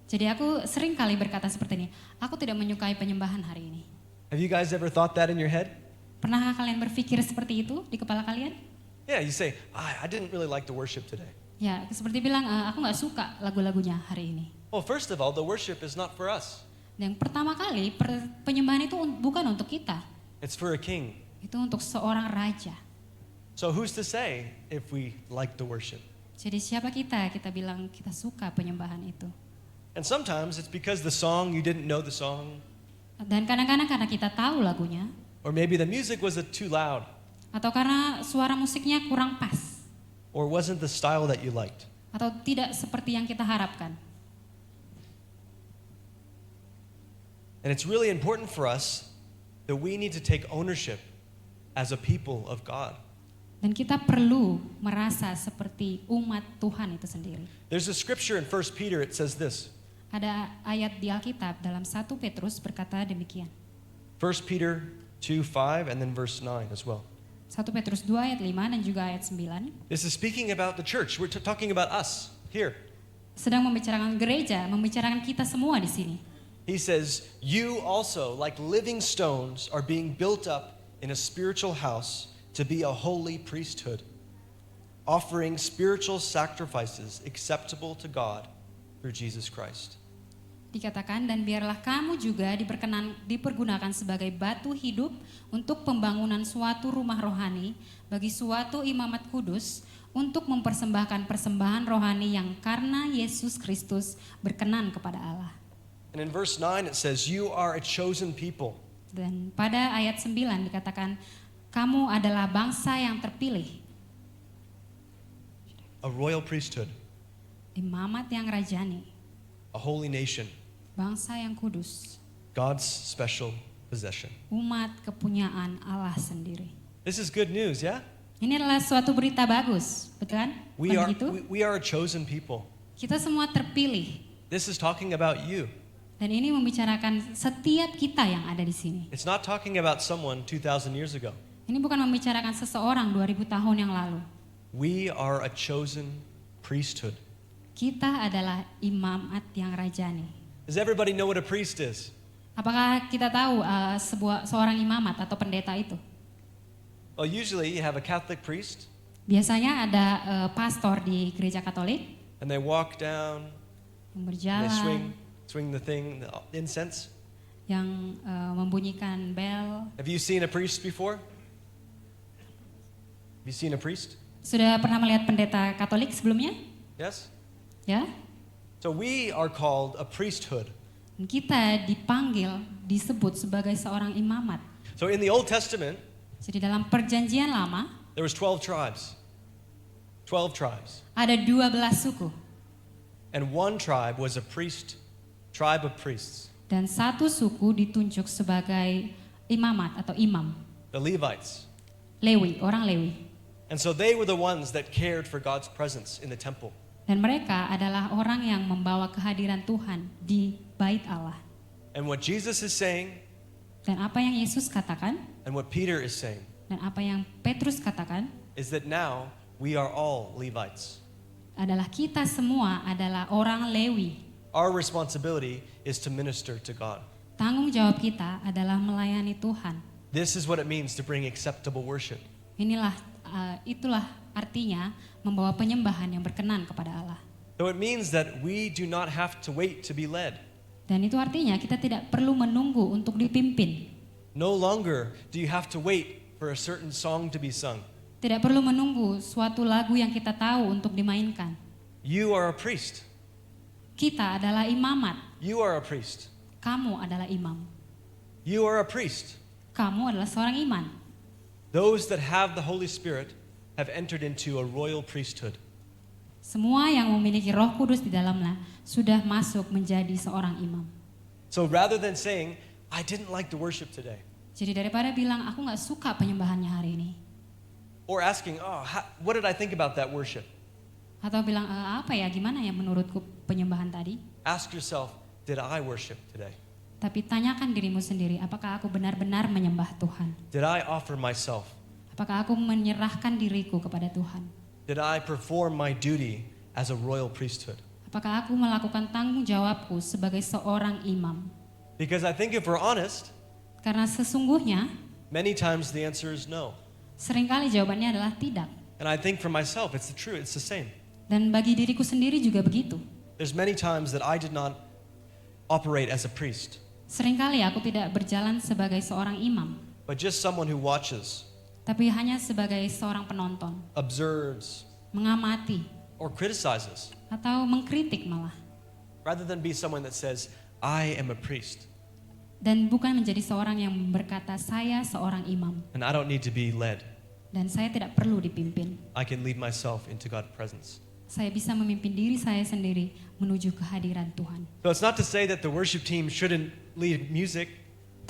Jadi aku sering kali berkata seperti ini. Aku tidak menyukai penyembahan hari ini. Have you guys ever thought that in your head? Pernahkah kalian berpikir seperti itu di kepala kalian? Yeah, you say, I didn't really like the worship today. Ya, seperti bilang aku nggak suka lagu-lagunya hari ini. Well, first of all, the worship is not for us. Yang pertama kali penyembahan itu bukan untuk kita. It's for a king. Itu untuk seorang raja. So who's to say if we like the worship? Jadi siapa kita? Kita bilang kita suka penyembahan itu. And sometimes it's because the song, you didn't know the song, Dan kadang-kadang karena kita tahu lagunya, or maybe the music was too loud, atau karena suara musiknya kurang pas, or wasn't the style that you liked. atau tidak seperti yang kita harapkan. And it's really important for us that we need to take ownership as a people of God. Dan kita perlu merasa seperti umat Tuhan itu sendiri. There's a scripture in 1 Peter, it says this. Ada ayat di Alkitab dalam 1 Petrus berkata demikian. 1 Peter 2:5 and then verse 9 as well. 1 Petrus 2 ayat 5 dan juga ayat 9. This is speaking about the church. We're talking about us here. Sedang membicarakan gereja, membicarakan kita semua di sini. He says, you also, like living stones, are being built up in a spiritual house to be a holy priesthood, offering spiritual sacrifices acceptable to God through Jesus Christ. Dikatakan, dan biarlah kamu juga dipergunakan sebagai batu hidup untuk pembangunan suatu rumah rohani bagi suatu imamat kudus untuk mempersembahkan persembahan rohani yang karena Yesus Kristus berkenan kepada Allah. And in verse 9 it says, you are a chosen people. Dan pada ayat 9 dikatakan, kamu adalah bangsa yang terpilih, A royal priesthood, imamat yang rajani, a holy nation, bangsa yang kudus, God's special possession. umat kepunyaan Allah sendiri. This is good news, yeah? Ini adalah suatu berita bagus, betul kan? We Bukan begitu? are a chosen people. Kita semua terpilih. This is talking about you. Dan ini membicarakan setiap kita yang ada di sini. It's not talking about someone 2,000 years ago. Ini bukan membicarakan seseorang 2000 tahun yang lalu. We are a chosen priesthood. Kita adalah imamat yang rajani. Does everybody know what a priest is? Apakah kita tahu seorang imamat atau pendeta itu? Well, usually you have a Catholic priest, Biasanya ada pastor di gereja Katolik and they walk down, yang and berjalan, they swing the thing, the incense. yang membunyikan bel. Have you seen a priest before? Have you seen a priest? Sudah pernah melihat pendeta Katolik sebelumnya? Yes? Ya? So we are called a priesthood. Dan kita dipanggil, disebut sebagai seorang imamat. So in the Old Testament, Jadi dalam perjanjian lama, there was 12 tribes. 12 tribes. ada 12 suku. And one tribe was a tribe of priests. Dan satu suku ditunjuk sebagai imamat atau imam, the Levites. Lewi, orang Lewi. And so they were the ones that cared for God's presence in the temple. Dan mereka adalah orang yang membawa kehadiran Tuhan di bait Allah. And what Jesus is saying Dan apa yang Yesus katakan and what Peter is saying dan apa yang Petrus katakan is that now we are all Levites. adalah kita semua adalah orang Lewi. Our responsibility is to minister to God. Tanggung jawab kita adalah melayani Tuhan. This is what it means to bring acceptable worship. Itulah artinya membawa penyembahan yang berkenan kepada Allah. So it means that we do not have to wait to be led. Dan itu artinya kita tidak perlu menunggu untuk dipimpin. No longer do you have to wait for a certain song to be sung. Tidak perlu menunggu suatu lagu yang kita tahu untuk dimainkan. You are a priest. Kita adalah imamat. You are a priest. Kamu adalah imam. You are a priest. Kamu adalah seorang iman. Those that have the Holy Spirit have entered into a royal priesthood. Semua yang memiliki Roh Kudus di dalamnya sudah masuk menjadi seorang imam. So rather than saying, I didn't like the worship today, Jadi daripada bilang aku nggak suka penyembahannya hari ini, or asking, what did I think about that worship? atau bilang apa ya gimana ya menurutku penyembahan tadi, Ask yourself, did I worship today? tapi tanyakan dirimu sendiri, apakah aku benar-benar menyembah Tuhan? Did I offer myself? Apakah aku menyerahkan diriku kepada Tuhan? Did I perform my duty as a royal priesthood? Apakah aku melakukan tanggung jawabku sebagai seorang imam? Because I think if we're honest, Karena sesungguhnya many times the answer is no. seringkali jawabannya adalah tidak. And I think for myself, it's the same. Dan bagi diriku sendiri juga begitu. There's many times that I did not operate as a priest, Seringkali aku tidak berjalan sebagai seorang imam, but just someone who watches, tapi hanya sebagai seorang penonton, observes, mengamati, or criticizes, atau mengkritik malah. rather than be someone that says, I am a priest, Dan bukan menjadi seorang yang berkata, saya seorang imam, and I don't need to be led. dan saya tidak perlu dipimpin. I can lead myself into God's presence. Saya bisa memimpin diri saya sendiri menuju kehadiran Tuhan. So it's not to say that the worship team shouldn't lead music.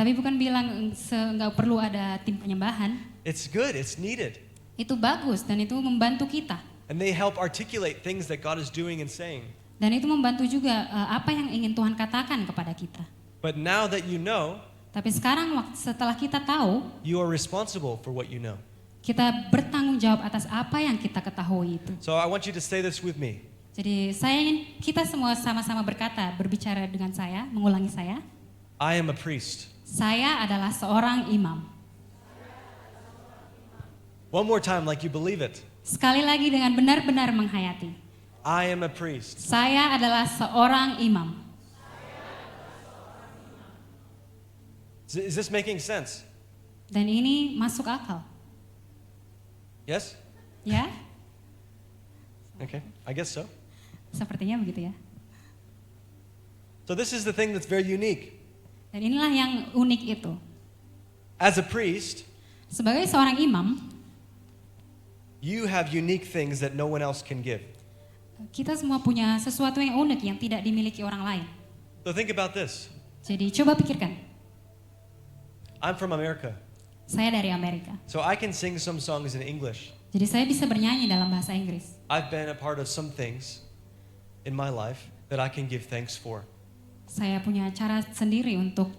Tapi bukan bilang nggak perlu ada tim penyembahan. It's good, it's needed. Itu bagus dan itu membantu kita. And they help articulate things that God is doing and saying. Dan itu membantu juga apa yang ingin Tuhan katakan kepada kita. But now that you know, Tapi sekarang setelah kita tahu, you are responsible for what you know. kita bertanggung jawab atas apa yang kita ketahui itu. So I want you to say this with me. Jadi saya ingin kita semua sama-sama berbicara dengan saya, mengulangi saya. I am a priest. Saya adalah seorang imam. One more time like you believe it. Sekali lagi dengan benar-benar menghayati. I am a priest. Saya adalah seorang imam. Is this making sense? Dan ini masuk akal. Yes? Ya? Okay, I guess so. Sepertinya begitu ya. So this is the thing that's very unique. Dan inilah yang unik itu. As a priest, Sebagai seorang imam, you have unique things that no one else can give. kita semua punya sesuatu yang unik yang tidak dimiliki orang lain. So think about this. Jadi coba pikirkan, I'm from America, saya dari Amerika. so I can sing some songs in English. Jadi saya bisa bernyanyi dalam bahasa Inggris. I've been a part of some things in my life that I can give thanks for. Saya punya cara sendiri untuk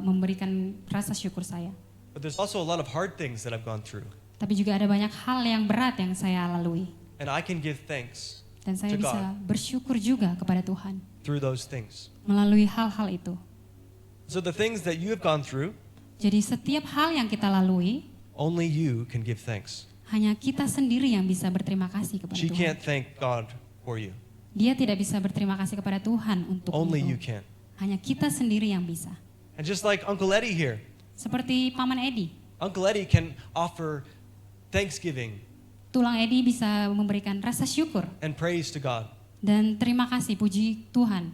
memberikan rasa syukur saya. But there's also a lot of hard things that I've gone through. Tapi juga ada banyak hal yang berat yang saya lalui. And I can give thanks Dan saya to bisa God bersyukur juga kepada Tuhan through those things. melalui hal-hal itu. So the things that you have gone through, Jadi setiap hal yang kita lalui, only you can give thanks. hanya kita sendiri yang bisa berterima kasih kepada She Tuhan. can't thank God for you. Dia tidak bisa berterima kasih kepada Tuhan untuk Only you itu. can. Hanya kita sendiri yang bisa. And just like Uncle Eddie here, Seperti Paman Edi. Uncle Eddie can offer thanksgiving Tulang Edi bisa memberikan rasa syukur and praise to God. dan terima kasih, puji Tuhan.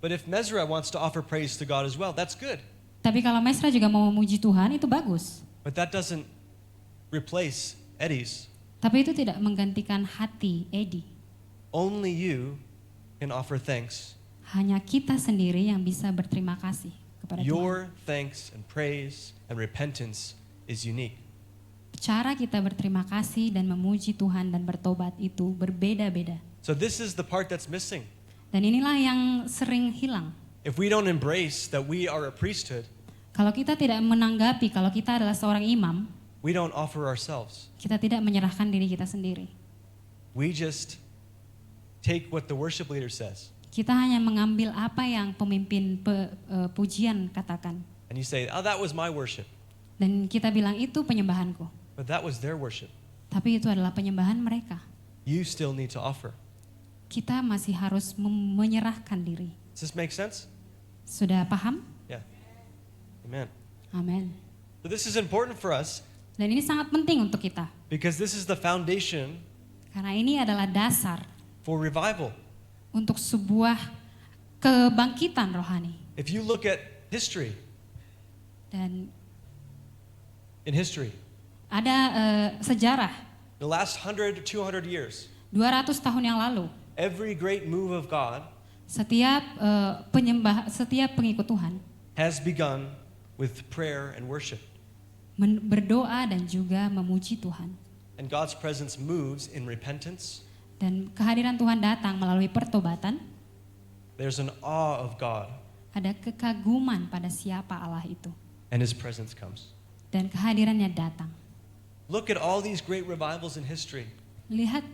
But if Mezra wants to offer praise to God as well, that's good. Tapi kalau Mesra juga mau memuji Tuhan, itu bagus. But that doesn't replace Eddie's. Tapi itu tidak menggantikan hati Edi. Only you can offer thanks Hanya kita sendiri yang bisa berterima kasih kepada Tuhan. Your thanks and praise and repentance is unique. Cara kita berterima kasih dan memuji Tuhan dan bertobat itu berbeda-beda. So this is the part that's missing. Dan inilah yang sering hilang. If we don't embrace that we are a priesthood, Kalau kita tidak menanggapi kalau kita adalah seorang imam, we don't offer ourselves. kita tidak menyerahkan diri kita sendiri. We just take what the worship leader says. Kita hanya mengambil apa yang pemimpin pujian katakan. And you say, oh, that was my worship. Dan kita bilang itu penyembahanku. But that was their worship. Tapi itu adalah penyembahan mereka. You still need to offer. Kita masih harus menyerahkan diri. Does this make sense? Sudah paham? Yeah. Amen. Amin. So this is important for us Dan ini sangat penting untuk kita. because this is the foundation Karena ini adalah dasar for revival. untuk sebuah kebangkitan rohani. If you look at history, Dan in history, ada sejarah the last 100 to 200 years, 200 tahun yang lalu, every great move of God setiap setiap pengikut Tuhan has begun with prayer and worship. berdoa dan juga memuji Tuhan. And God's presence moves in repentance. Dan kehadiran Tuhan datang melalui pertobatan. There's an awe of God, Ada kekaguman pada siapa Allah itu. and His presence comes. Dan kehadirannya datang. Look at all these great revivals in history. Lihat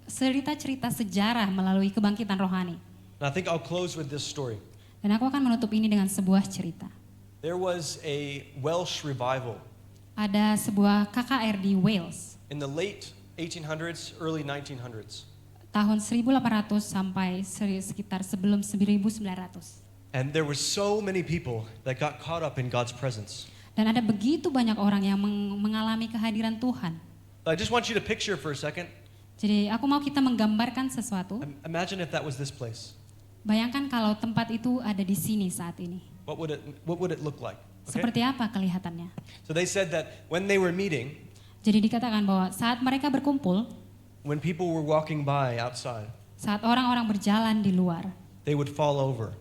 cerita-cerita sejarah melalui kebangkitan rohani. And I think I'll close with this story. Dan aku akan menutup ini dengan sebuah cerita. There was a Welsh revival Ada sebuah KKR di Wales in the late 1800s, early 1900s. tahun 1800 sampai sekitar sebelum 1900. And there were so many people that got caught up in God's presence. Dan ada begitu banyak orang yang mengalami kehadiran Tuhan. I just want you to picture for a second. Jadi aku mau kita menggambarkan sesuatu. Imagine if that was this place. Bayangkan kalau tempat itu ada di sini saat ini. What would it look like? Okay? Seperti apa kelihatannya? So they said that when they were meeting, Jadi dikatakan bahwa saat mereka berkumpul, when people were walking by outside, saat orang-orang berjalan di luar, they would fall over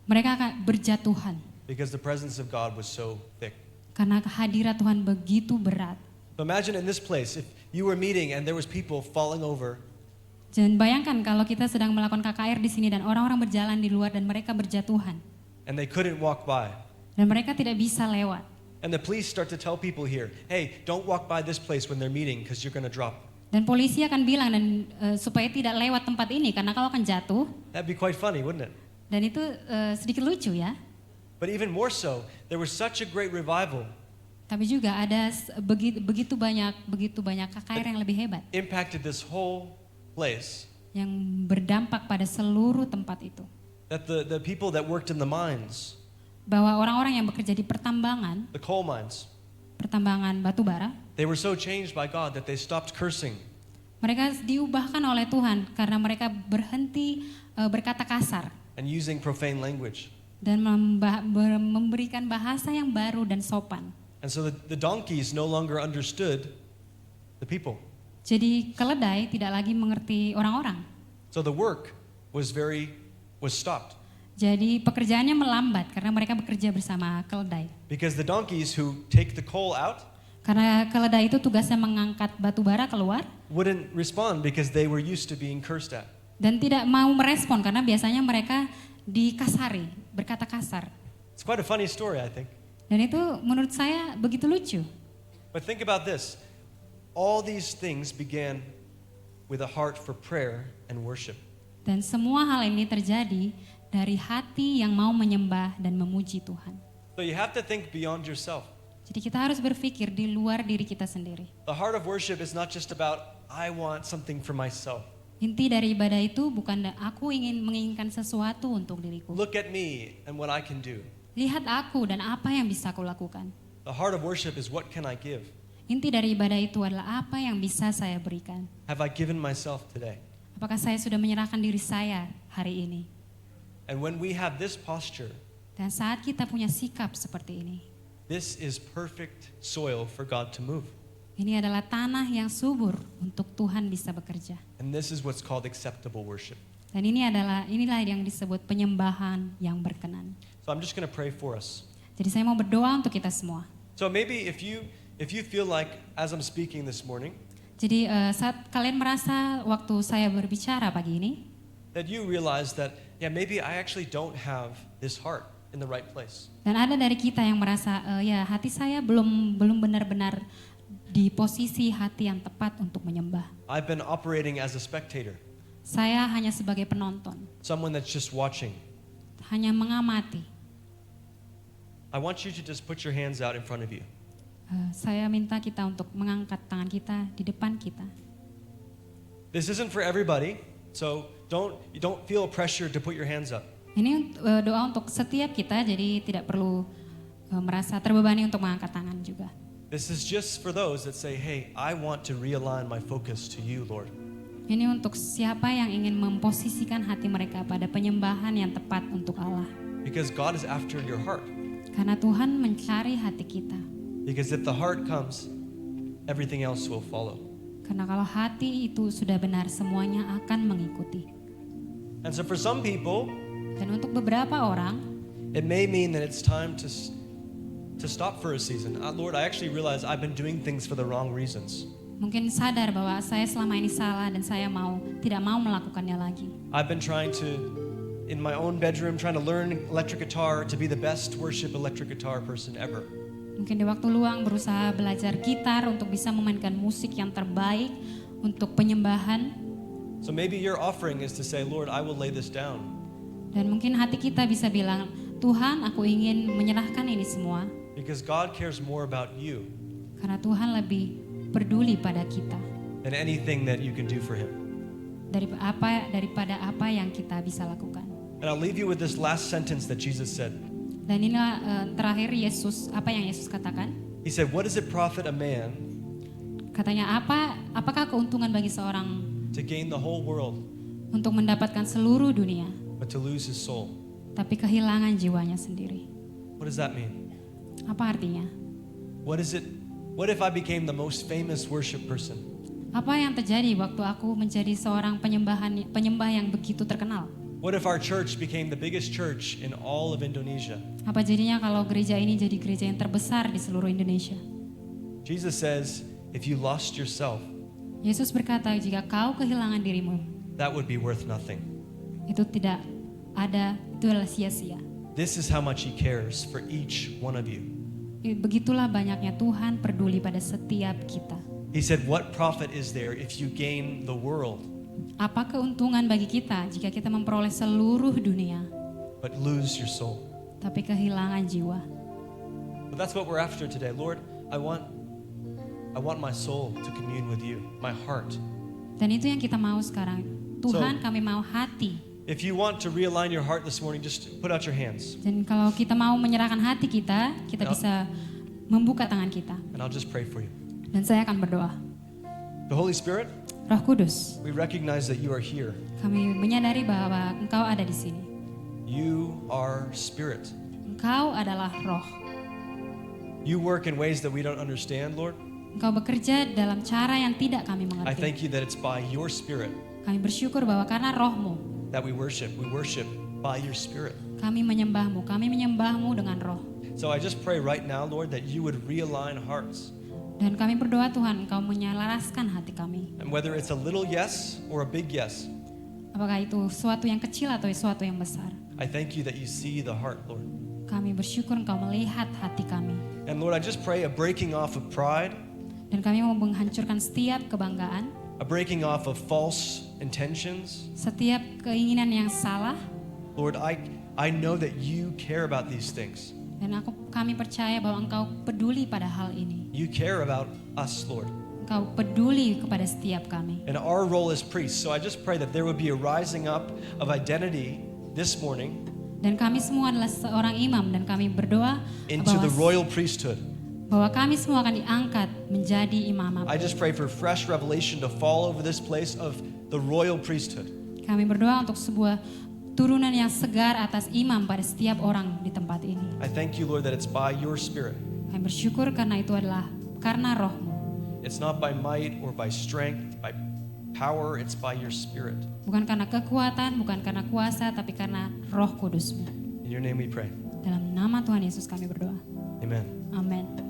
mereka akan berjatuhan because the presence of God was so thick. karena kehadiran Tuhan begitu berat. So imagine in this place, if you were meeting and there was people falling over, Dan bayangkan kalau kita sedang melakukan KKR di sini dan orang-orang berjalan di luar dan mereka berjatuhan and they couldn't walk by. dan mereka tidak bisa lewat. And the police start to tell people here, hey, don't walk by this place when they're meeting because you're going to drop. Dan polisi akan bilang dan supaya tidak lewat tempat ini karena kalau akan jatuh. That'd be quite funny, wouldn't it? Dan itu sedikit lucu ya. But even more so, there was such a great revival, Tapi juga ada begitu banyak KKR yang lebih hebat impacted this whole place, yang berdampak pada seluruh tempat itu. that the people that worked in the mines, Bahwa orang-orang yang bekerja di pertambangan batu bara, they were so changed by God that they stopped cursing. mereka diubahkan oleh Tuhan karena mereka berhenti berkata kasar And using profane language. dan memberikan bahasa yang baru dan sopan. And so the donkeys no longer understood the people. Jadi keledai tidak lagi mengerti orang-orang. So the work was stopped. Jadi pekerjaannya melambat karena mereka bekerja bersama keledai. Because the donkeys who take the coal out Karena keledai itu tugasnya mengangkat batu bara keluar wouldn't respond because they were used to being cursed at. dan tidak mau merespon karena biasanya mereka dikasari, berkata kasar. It's quite a funny story, I think. Dan itu menurut saya begitu lucu. But think about this. All these things began with a heart for prayer and worship. Dan semua hal ini terjadi dari hati yang mau menyembah dan memuji Tuhan. So you have to think beyond yourself. Jadi kita harus berpikir di luar diri kita sendiri. The heart of worship is not just about, I want something for myself. Inti dari ibadah itu bukan aku menginginkan sesuatu untuk diriku. Look at me and what I can do. Lihat aku dan apa yang bisa aku lakukan. The heart of worship is, what can I give? Inti dari ibadah itu adalah apa yang bisa saya berikan. Have I given myself today? Apakah saya sudah menyerahkan diri saya hari ini? And when we have this posture, Dan saat kita punya sikap seperti ini, this is perfect soil for God to move. ini adalah tanah yang subur untuk Tuhan bisa bekerja. And this is what's called acceptable worship. Dan inilah yang disebut penyembahan yang berkenan. So I'm just going to pray for us. Jadi saya mau berdoa untuk kita semua. So maybe if you feel like as I'm speaking this morning Jadi saat kalian merasa waktu saya berbicara pagi ini, that you realize that maybe I actually don't have this heart in the right place. dan ada dari kita yang merasa ya hati saya belum benar-benar di posisi hati yang tepat untuk menyembah. I've been operating as a spectator, Saya hanya sebagai penonton, someone that's just watching. hanya mengamati. I want you to just put your hands out in front of you. Saya minta kita untuk mengangkat tangan kita di depan kita. This isn't for everybody, so you don't feel pressure to put your hands up. Ini doa untuk setiap kita, jadi tidak perlu merasa terbebani untuk mengangkat tangan juga. This is just for those that say, hey, I want to realign my focus to you, Lord. Ini untuk siapa yang ingin memposisikan hati mereka pada penyembahan yang tepat untuk Allah. Because God is after your heart. Karena Tuhan mencari hati kita. Because if the heart comes, everything else will follow. Karena kalau hati itu sudah benar, semuanya akan mengikuti. And so for some people, Dan untuk beberapa orang, it may mean that it's time to stop for a season. Lord, I actually realize I've been doing things for the wrong reasons. mungkin sadar bahwa saya selama ini salah dan saya tidak mau melakukannya lagi. I've been trying to, in my own bedroom, trying to learn electric guitar to be the best worship electric guitar person ever. Mungkin di waktu luang berusaha belajar gitar untuk bisa memainkan musik yang terbaik untuk penyembahan. So maybe your offering is to say, Lord, I will lay this down. Dan mungkin hati kita bisa bilang, Tuhan, aku ingin menyerahkan ini semua. Because God cares more about you Karena Tuhan lebih peduli pada kita than anything that you can do for Him. daripada apa yang kita bisa lakukan. And I'll leave you with this last sentence that Jesus said. Dan inilah terakhir apa yang Yesus katakan. He said, what does it profit a man Katanya, apakah keuntungan bagi seorang to gain the whole world untuk mendapatkan seluruh dunia, but to lose his soul? tapi kehilangan jiwanya sendiri? What does that mean? Apa artinya? What if I became the most famous worship person? Apa yang terjadi waktu aku menjadi seorang penyembah yang begitu terkenal? What if our church became the biggest church in all of Indonesia? Apa jadinya kalau gereja ini jadi gereja yang terbesar di seluruh Indonesia? Jesus says, if you lost yourself, Yesus berkata, jika kau kehilangan dirimu, that would be worth nothing. itu adalah sia-sia. This is how much He cares for each one of you. Begitulah banyaknya Tuhan peduli pada setiap kita. He said, what profit is there if you gain the world Apa keuntungan bagi kita jika kita memperoleh seluruh dunia, but lose your soul? tapi kehilangan jiwa? But that's what we're after today. Lord, I want my soul to commune with you, my heart. Dan itu yang kita mau sekarang. Tuhan, kami mau hati. If you want to realign your heart this morning, just put out your hands Dan kalau kita mau menyerahkan hati kita bisa membuka tangan kita. and I'll just pray for you. Dan saya akan berdoa. The Holy Spirit, Roh Kudus, we recognize that you are here. kami menyadari bahwa Engkau ada di sini. You are Spirit. Engkau adalah Roh. You work in ways that we don't understand, Lord. Engkau bekerja dalam cara yang tidak kami I mengerti. thank you that it's by your Spirit Kami bersyukur bahwa karena Roh-Mu, that we worship. We worship by your Spirit. kami menyembah-Mu dengan Roh. So I just pray right now, Lord, that you would realign hearts. Dan kami berdoa, Tuhan, Engkau menyelaraskan hati kami. And whether it's a little yes or a big yes, Apakah itu sesuatu yang kecil atau sesuatu yang besar. I thank you that you see the heart, Lord. Kami bersyukur Engkau melihat hati kami. And Lord, I just pray a breaking off of pride, Dan kami mau menghancurkan setiap kebanggaan, a breaking off of false intentions. setiap keinginan yang salah. Lord, I know that you care about these things. Dan kami percaya bahwa Engkau peduli pada hal ini. You care about us, Lord. Engkau peduli kepada setiap kami. And our role as priests. So I just pray that there would be a rising up of identity this morning Dan kami semua adalah seorang imam dan kami berdoa into the royal priesthood. bahwa kami semua akan diangkat menjadi imam. I just pray for fresh revelation to fall over this place of the royal priesthood. Kami berdoa untuk sebuah turunan yang segar atas imam pada setiap orang di tempat ini. I thank you, Lord, that it's by your Spirit. Kami bersyukur karena itu adalah karena Roh-Mu. It's not by might or by strength, power, it's by your Spirit. Bukan karena kekuatan, bukan karena kuasa, tapi karena Roh Kudus-Mu. In your name we pray. Dalam nama Tuhan Yesus kami berdoa. Amen. Amin.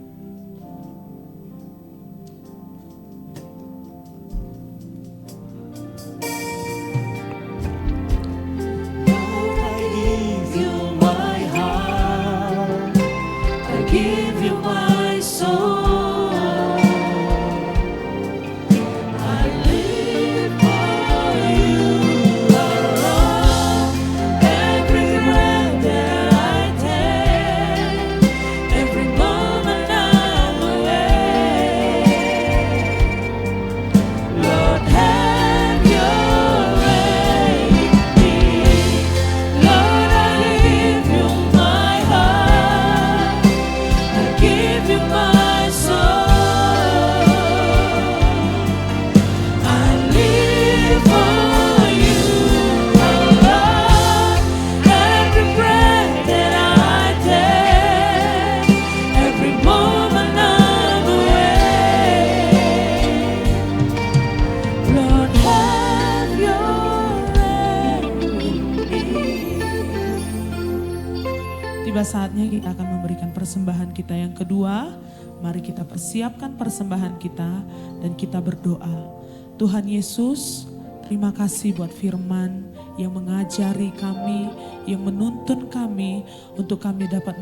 Tiba saatnya kita akan memberikan persembahan kita yang kedua. Mari kita persiapkan persembahan kita dan kita berdoa. Tuhan Yesus, terima kasih buat firman yang mengajari kami, yang menuntun kami untuk kami dapat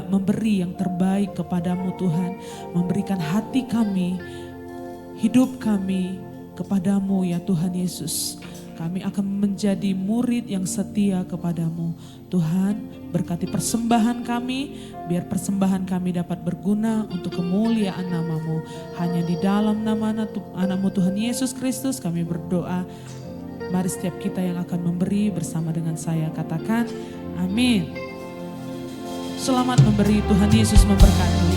memberi yang terbaik kepadamu Tuhan. Memberikan hati kami, hidup kami kepadamu ya Tuhan Yesus. Kami akan menjadi murid yang setia kepadamu. Tuhan, berkati persembahan kami, biar persembahan kami dapat berguna untuk kemuliaan namamu. Hanya di dalam nama anakmu Tuhan Yesus Kristus kami berdoa. Mari setiap kita yang akan memberi bersama dengan saya katakan amin. Selamat memberi, Tuhan Yesus memberkati.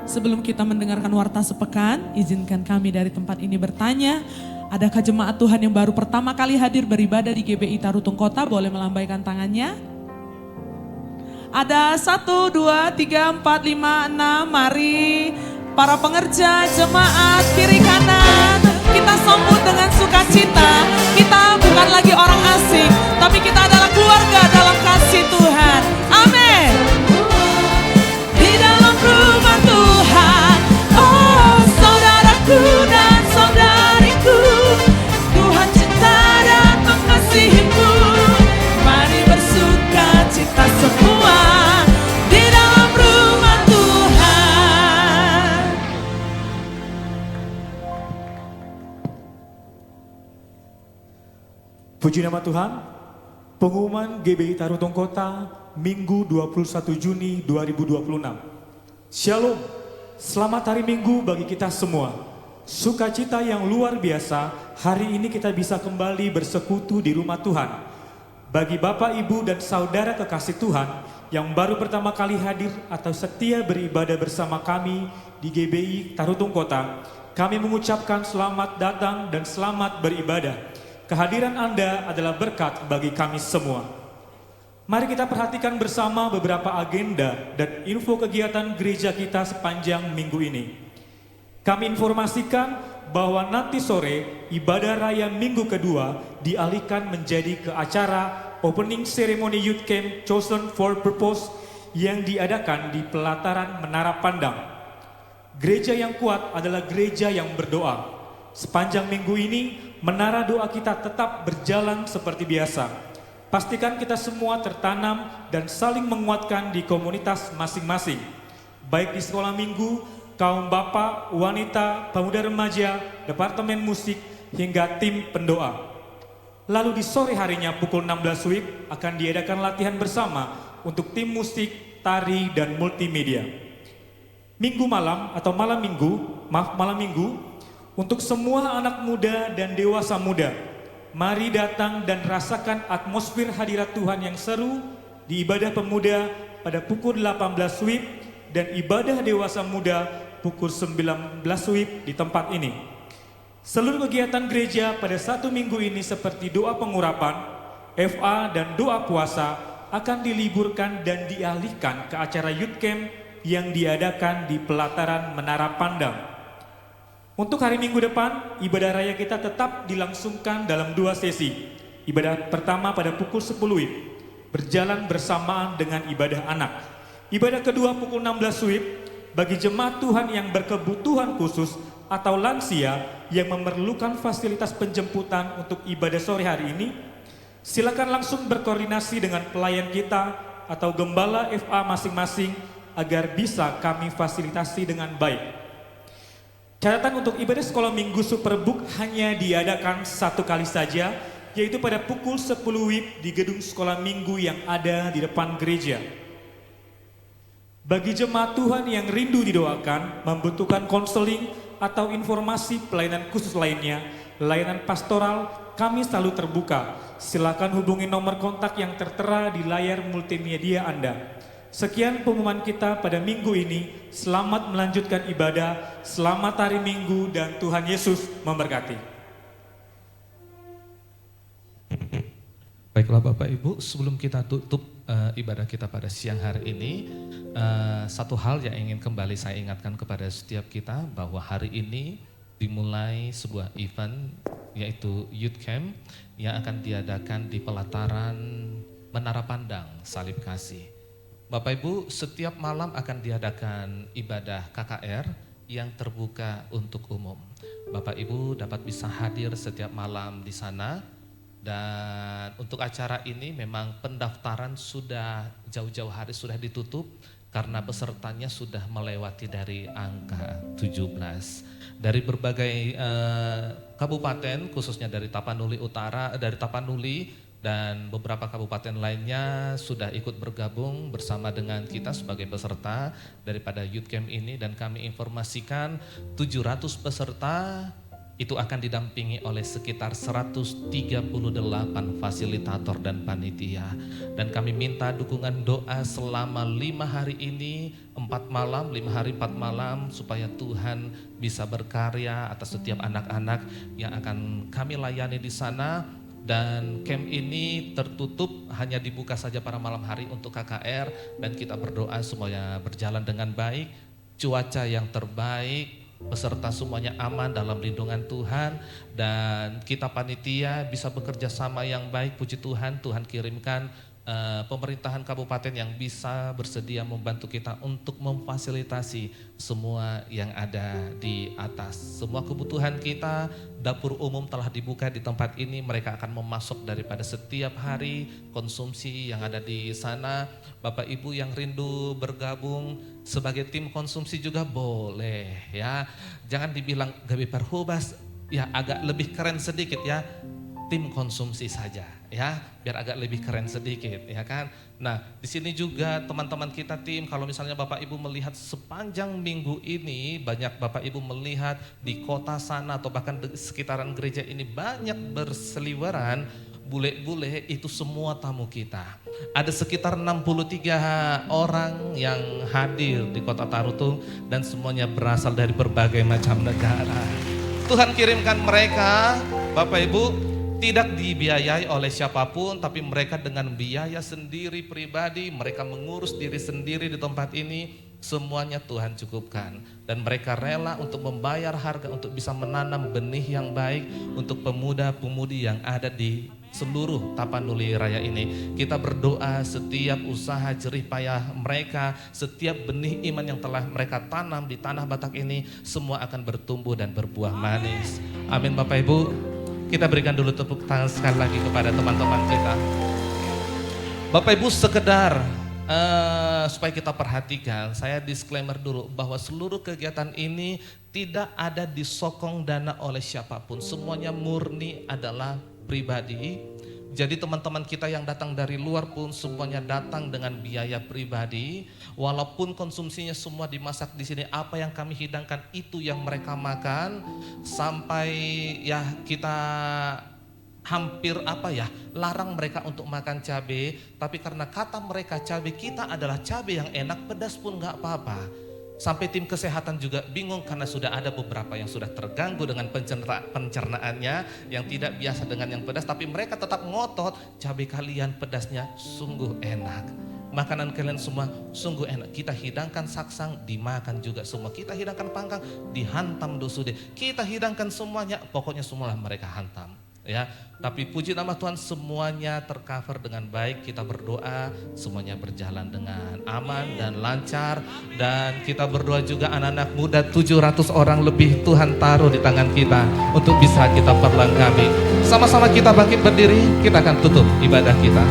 Sebelum kita mendengarkan warta sepekan, izinkan kami dari tempat ini bertanya, adakah jemaat Tuhan yang baru pertama kali hadir beribadah di GBI Tarutung Kota? Boleh melambaikan tangannya. Ada 1, 2, 3, 4, 5, 6, mari. Para pengerja, jemaat, kiri kanan, kita sambut dengan sukacita. Kita bukan lagi orang asing, tapi kita adalah keluarga dalam kasih Tuhan. Amin. Di dalam rumah Tuhan, oh saudaraku dan saudariku, Tuhan cinta dan mengasihimu. Mari bersuka cita semua di dalam rumah Tuhan. Puji nama Tuhan. Pengumuman GBI Tarutung Kota Minggu 21 Juni 2026. Shalom. Selamat hari Minggu bagi kita semua. Sukacita yang luar biasa, hari ini kita bisa kembali bersekutu di rumah Tuhan. Bagi Bapak, Ibu, dan saudara kekasih Tuhan yang baru pertama kali hadir atau setia beribadah bersama kami di GBI Tarutung Kota, kami mengucapkan selamat datang dan selamat beribadah. Kehadiran Anda adalah berkat bagi kami semua. Mari kita perhatikan bersama beberapa agenda dan info kegiatan gereja kita sepanjang minggu ini. Kami informasikan bahwa nanti sore ibadah raya minggu kedua dialihkan menjadi ke acara Opening Ceremony Youth Camp Chosen for Purpose yang diadakan di pelataran Menara Pandang. Gereja yang kuat adalah gereja yang berdoa. Sepanjang minggu ini, menara doa kita tetap berjalan seperti biasa. Pastikan kita semua tertanam dan saling menguatkan di komunitas masing-masing. Baik di sekolah minggu, kaum bapak, wanita, pemuda remaja, departemen musik, hingga tim pendoa. Lalu di sore harinya pukul 16 WIB akan diadakan latihan bersama untuk tim musik, tari, dan multimedia. Minggu malam atau malam minggu, untuk semua anak muda dan dewasa muda, mari datang dan rasakan atmosfer hadirat Tuhan yang seru di ibadah pemuda pada pukul 18 WIB dan ibadah dewasa muda pukul 19 WIB di tempat ini. Seluruh kegiatan gereja pada satu minggu ini seperti doa pengurapan, FA, dan doa puasa akan diliburkan dan dialihkan ke acara Youth Camp yang diadakan di pelataran Menara Pandang. Untuk hari Minggu depan, ibadah raya kita tetap dilangsungkan dalam 2 sesi. Ibadah pertama pada pukul 10 WIB, berjalan bersamaan dengan ibadah anak. Ibadah kedua pukul 16 WIB, bagi jemaat Tuhan yang berkebutuhan khusus atau lansia yang memerlukan fasilitas penjemputan untuk ibadah sore hari ini, silakan langsung berkoordinasi dengan pelayan kita atau gembala FA masing-masing agar bisa kami fasilitasi dengan baik. Catatan untuk ibadah sekolah minggu Superbook hanya diadakan 1 kali saja, yaitu pada pukul 10 WIB di gedung sekolah minggu yang ada di depan gereja. Bagi jemaat Tuhan yang rindu didoakan, membutuhkan konseling atau informasi pelayanan khusus lainnya, layanan pastoral, kami selalu terbuka. Silakan hubungi nomor kontak yang tertera di layar multimedia Anda. Sekian pengumuman kita pada minggu ini. Selamat melanjutkan ibadah, selamat hari Minggu, dan Tuhan Yesus memberkati. Baiklah Bapak Ibu, sebelum kita tutup ibadah kita pada siang hari ini, satu hal yang ingin kembali saya ingatkan kepada setiap kita, bahwa hari ini dimulai sebuah event, yaitu Youth Camp yang akan diadakan di pelataran Menara Pandang, Salib Kasih. Bapak Ibu, setiap malam akan diadakan ibadah KKR yang terbuka untuk umum. Bapak Ibu dapat bisa hadir setiap malam di sana. Dan untuk acara ini memang pendaftaran sudah jauh-jauh hari sudah ditutup karena pesertanya sudah melewati dari angka 17. Dari berbagai kabupaten, khususnya dari Tapanuli Utara, dari Tapanuli, dan beberapa kabupaten lainnya sudah ikut bergabung bersama dengan kita sebagai peserta daripada Youth Camp ini, dan kami informasikan 700 peserta itu akan didampingi oleh sekitar 138 fasilitator dan panitia. Dan kami minta dukungan doa selama 5 hari ini, 4 malam, 5 hari 4 malam, supaya Tuhan bisa berkarya atas setiap anak-anak yang akan kami layani di sana. Dan camp ini tertutup, hanya dibuka saja pada malam hari untuk KKR, dan kita berdoa semuanya berjalan dengan baik, cuaca yang terbaik, peserta semuanya aman dalam lindungan Tuhan, dan kita panitia bisa bekerja sama yang baik. Puji Tuhan, Tuhan kirimkan pemerintahan kabupaten yang bisa bersedia membantu kita untuk memfasilitasi semua yang ada di atas. Semua kebutuhan kita, dapur umum telah dibuka di tempat ini, mereka akan memasok daripada setiap hari konsumsi yang ada di sana. Bapak Ibu yang rindu bergabung sebagai tim konsumsi juga boleh ya. Jangan dibilang Gabi Perhubas, ya agak lebih keren sedikit ya. Tim konsumsi saja ya, biar agak lebih keren sedikit ya kan. Nah, di sini juga teman-teman kita tim, kalau misalnya Bapak Ibu melihat sepanjang minggu ini, banyak Bapak Ibu melihat di kota sana atau bahkan di sekitaran gereja ini banyak berseliweran bule-bule, itu semua tamu kita. Ada sekitar 63 orang yang hadir di kota Tarutung dan semuanya berasal dari berbagai macam negara. Tuhan kirimkan mereka, Bapak Ibu, tidak dibiayai oleh siapapun, tapi mereka dengan biaya sendiri pribadi, mereka mengurus diri sendiri di tempat ini, semuanya Tuhan cukupkan. Dan mereka rela untuk membayar harga untuk bisa menanam benih yang baik untuk pemuda-pemudi yang ada di seluruh Tapanuli Raya ini. Kita berdoa setiap usaha jerih payah mereka, setiap benih iman yang telah mereka tanam di tanah Batak ini, semua akan bertumbuh dan berbuah manis. Amin Bapak Ibu. Kita berikan dulu tepuk tangan sekali lagi kepada teman-teman kita. Bapak Ibu, sekedar supaya kita perhatikan, saya disclaimer dulu bahwa seluruh kegiatan ini tidak ada disokong dana oleh siapapun. Semuanya murni adalah pribadi. Jadi teman-teman kita yang datang dari luar pun semuanya datang dengan biaya pribadi. Walaupun konsumsinya semua dimasak di sini, apa yang kami hidangkan itu yang mereka makan. Sampai ya kita hampir larang mereka untuk makan cabai. Tapi karena kata mereka cabai kita adalah cabai yang enak, pedas pun gak apa-apa. Sampai tim kesehatan juga bingung karena sudah ada beberapa yang sudah terganggu dengan pencernaannya, yang tidak biasa dengan yang pedas, tapi mereka tetap ngotot, cabai kalian pedasnya sungguh enak. Makanan kalian semua sungguh enak. Kita hidangkan saksang, dimakan juga semua. Kita hidangkan panggang, dihantam dosude. Kita hidangkan semuanya, pokoknya semualah mereka hantam. Ya, tapi puji nama Tuhan semuanya tercover dengan baik. Kita berdoa semuanya berjalan dengan aman dan lancar. Dan kita berdoa juga anak-anak muda 700 orang lebih Tuhan taruh di tangan kita untuk bisa kita perlengkapi. Sama-sama kita bangkit berdiri, kita akan tutup ibadah kita.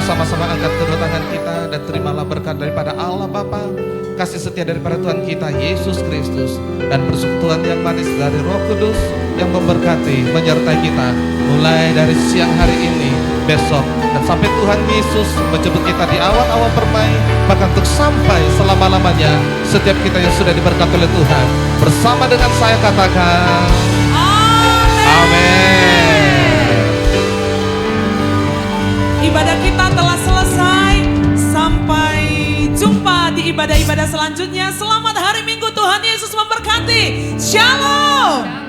Sama-sama angkat kedua tangan kita dan terimalah berkat daripada Allah Bapa, kasih setia daripada Tuhan kita Yesus Kristus, dan persekutuan yang manis dari Roh Kudus yang memberkati, menyertai kita mulai dari siang hari ini, besok, dan sampai Tuhan Yesus menjemput kita di awan-awan permai, bahkan untuk sampai selama-lamanya. Setiap kita yang sudah diberkati oleh Tuhan, bersama dengan saya katakan Amin. Ibadah kita telah selesai. Sampai jumpa di ibadah-ibadah selanjutnya. Selamat hari Minggu, Tuhan Yesus memberkati. diberkati. Shalom.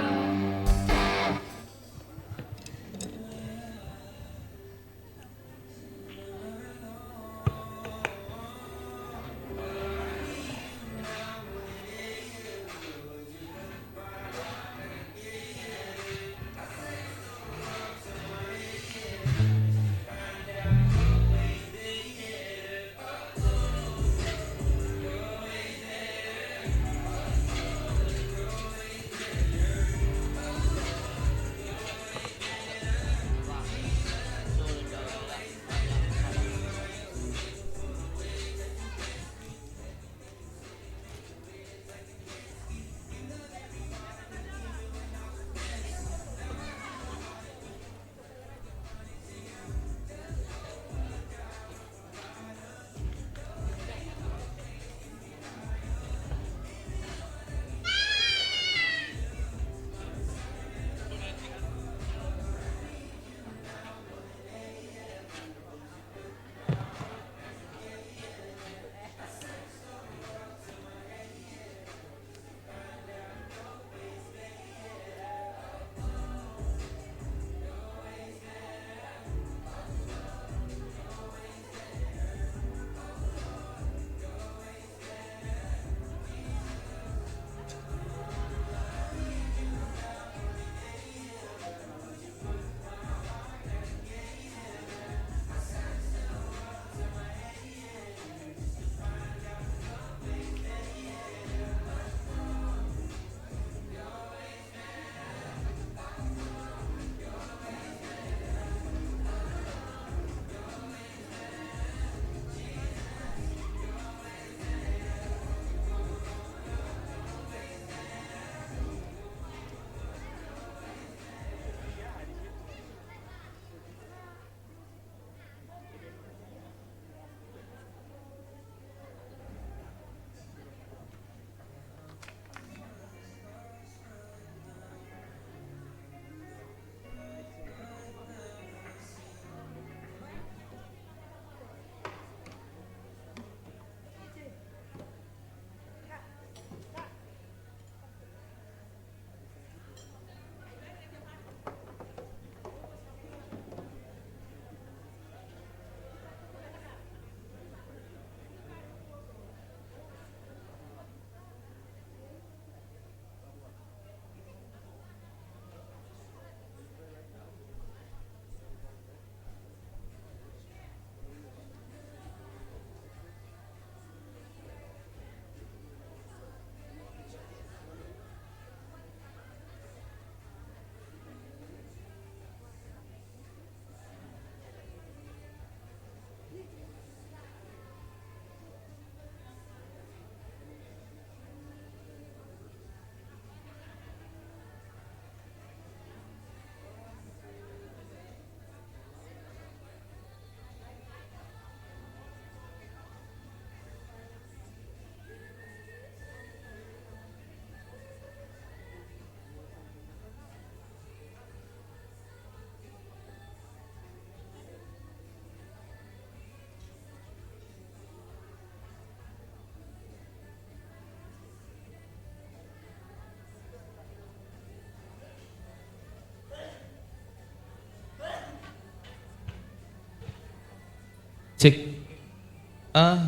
Cek.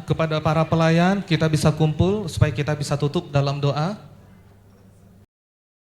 Kepada para pelayan kita bisa kumpul supaya kita bisa tutup dalam doa.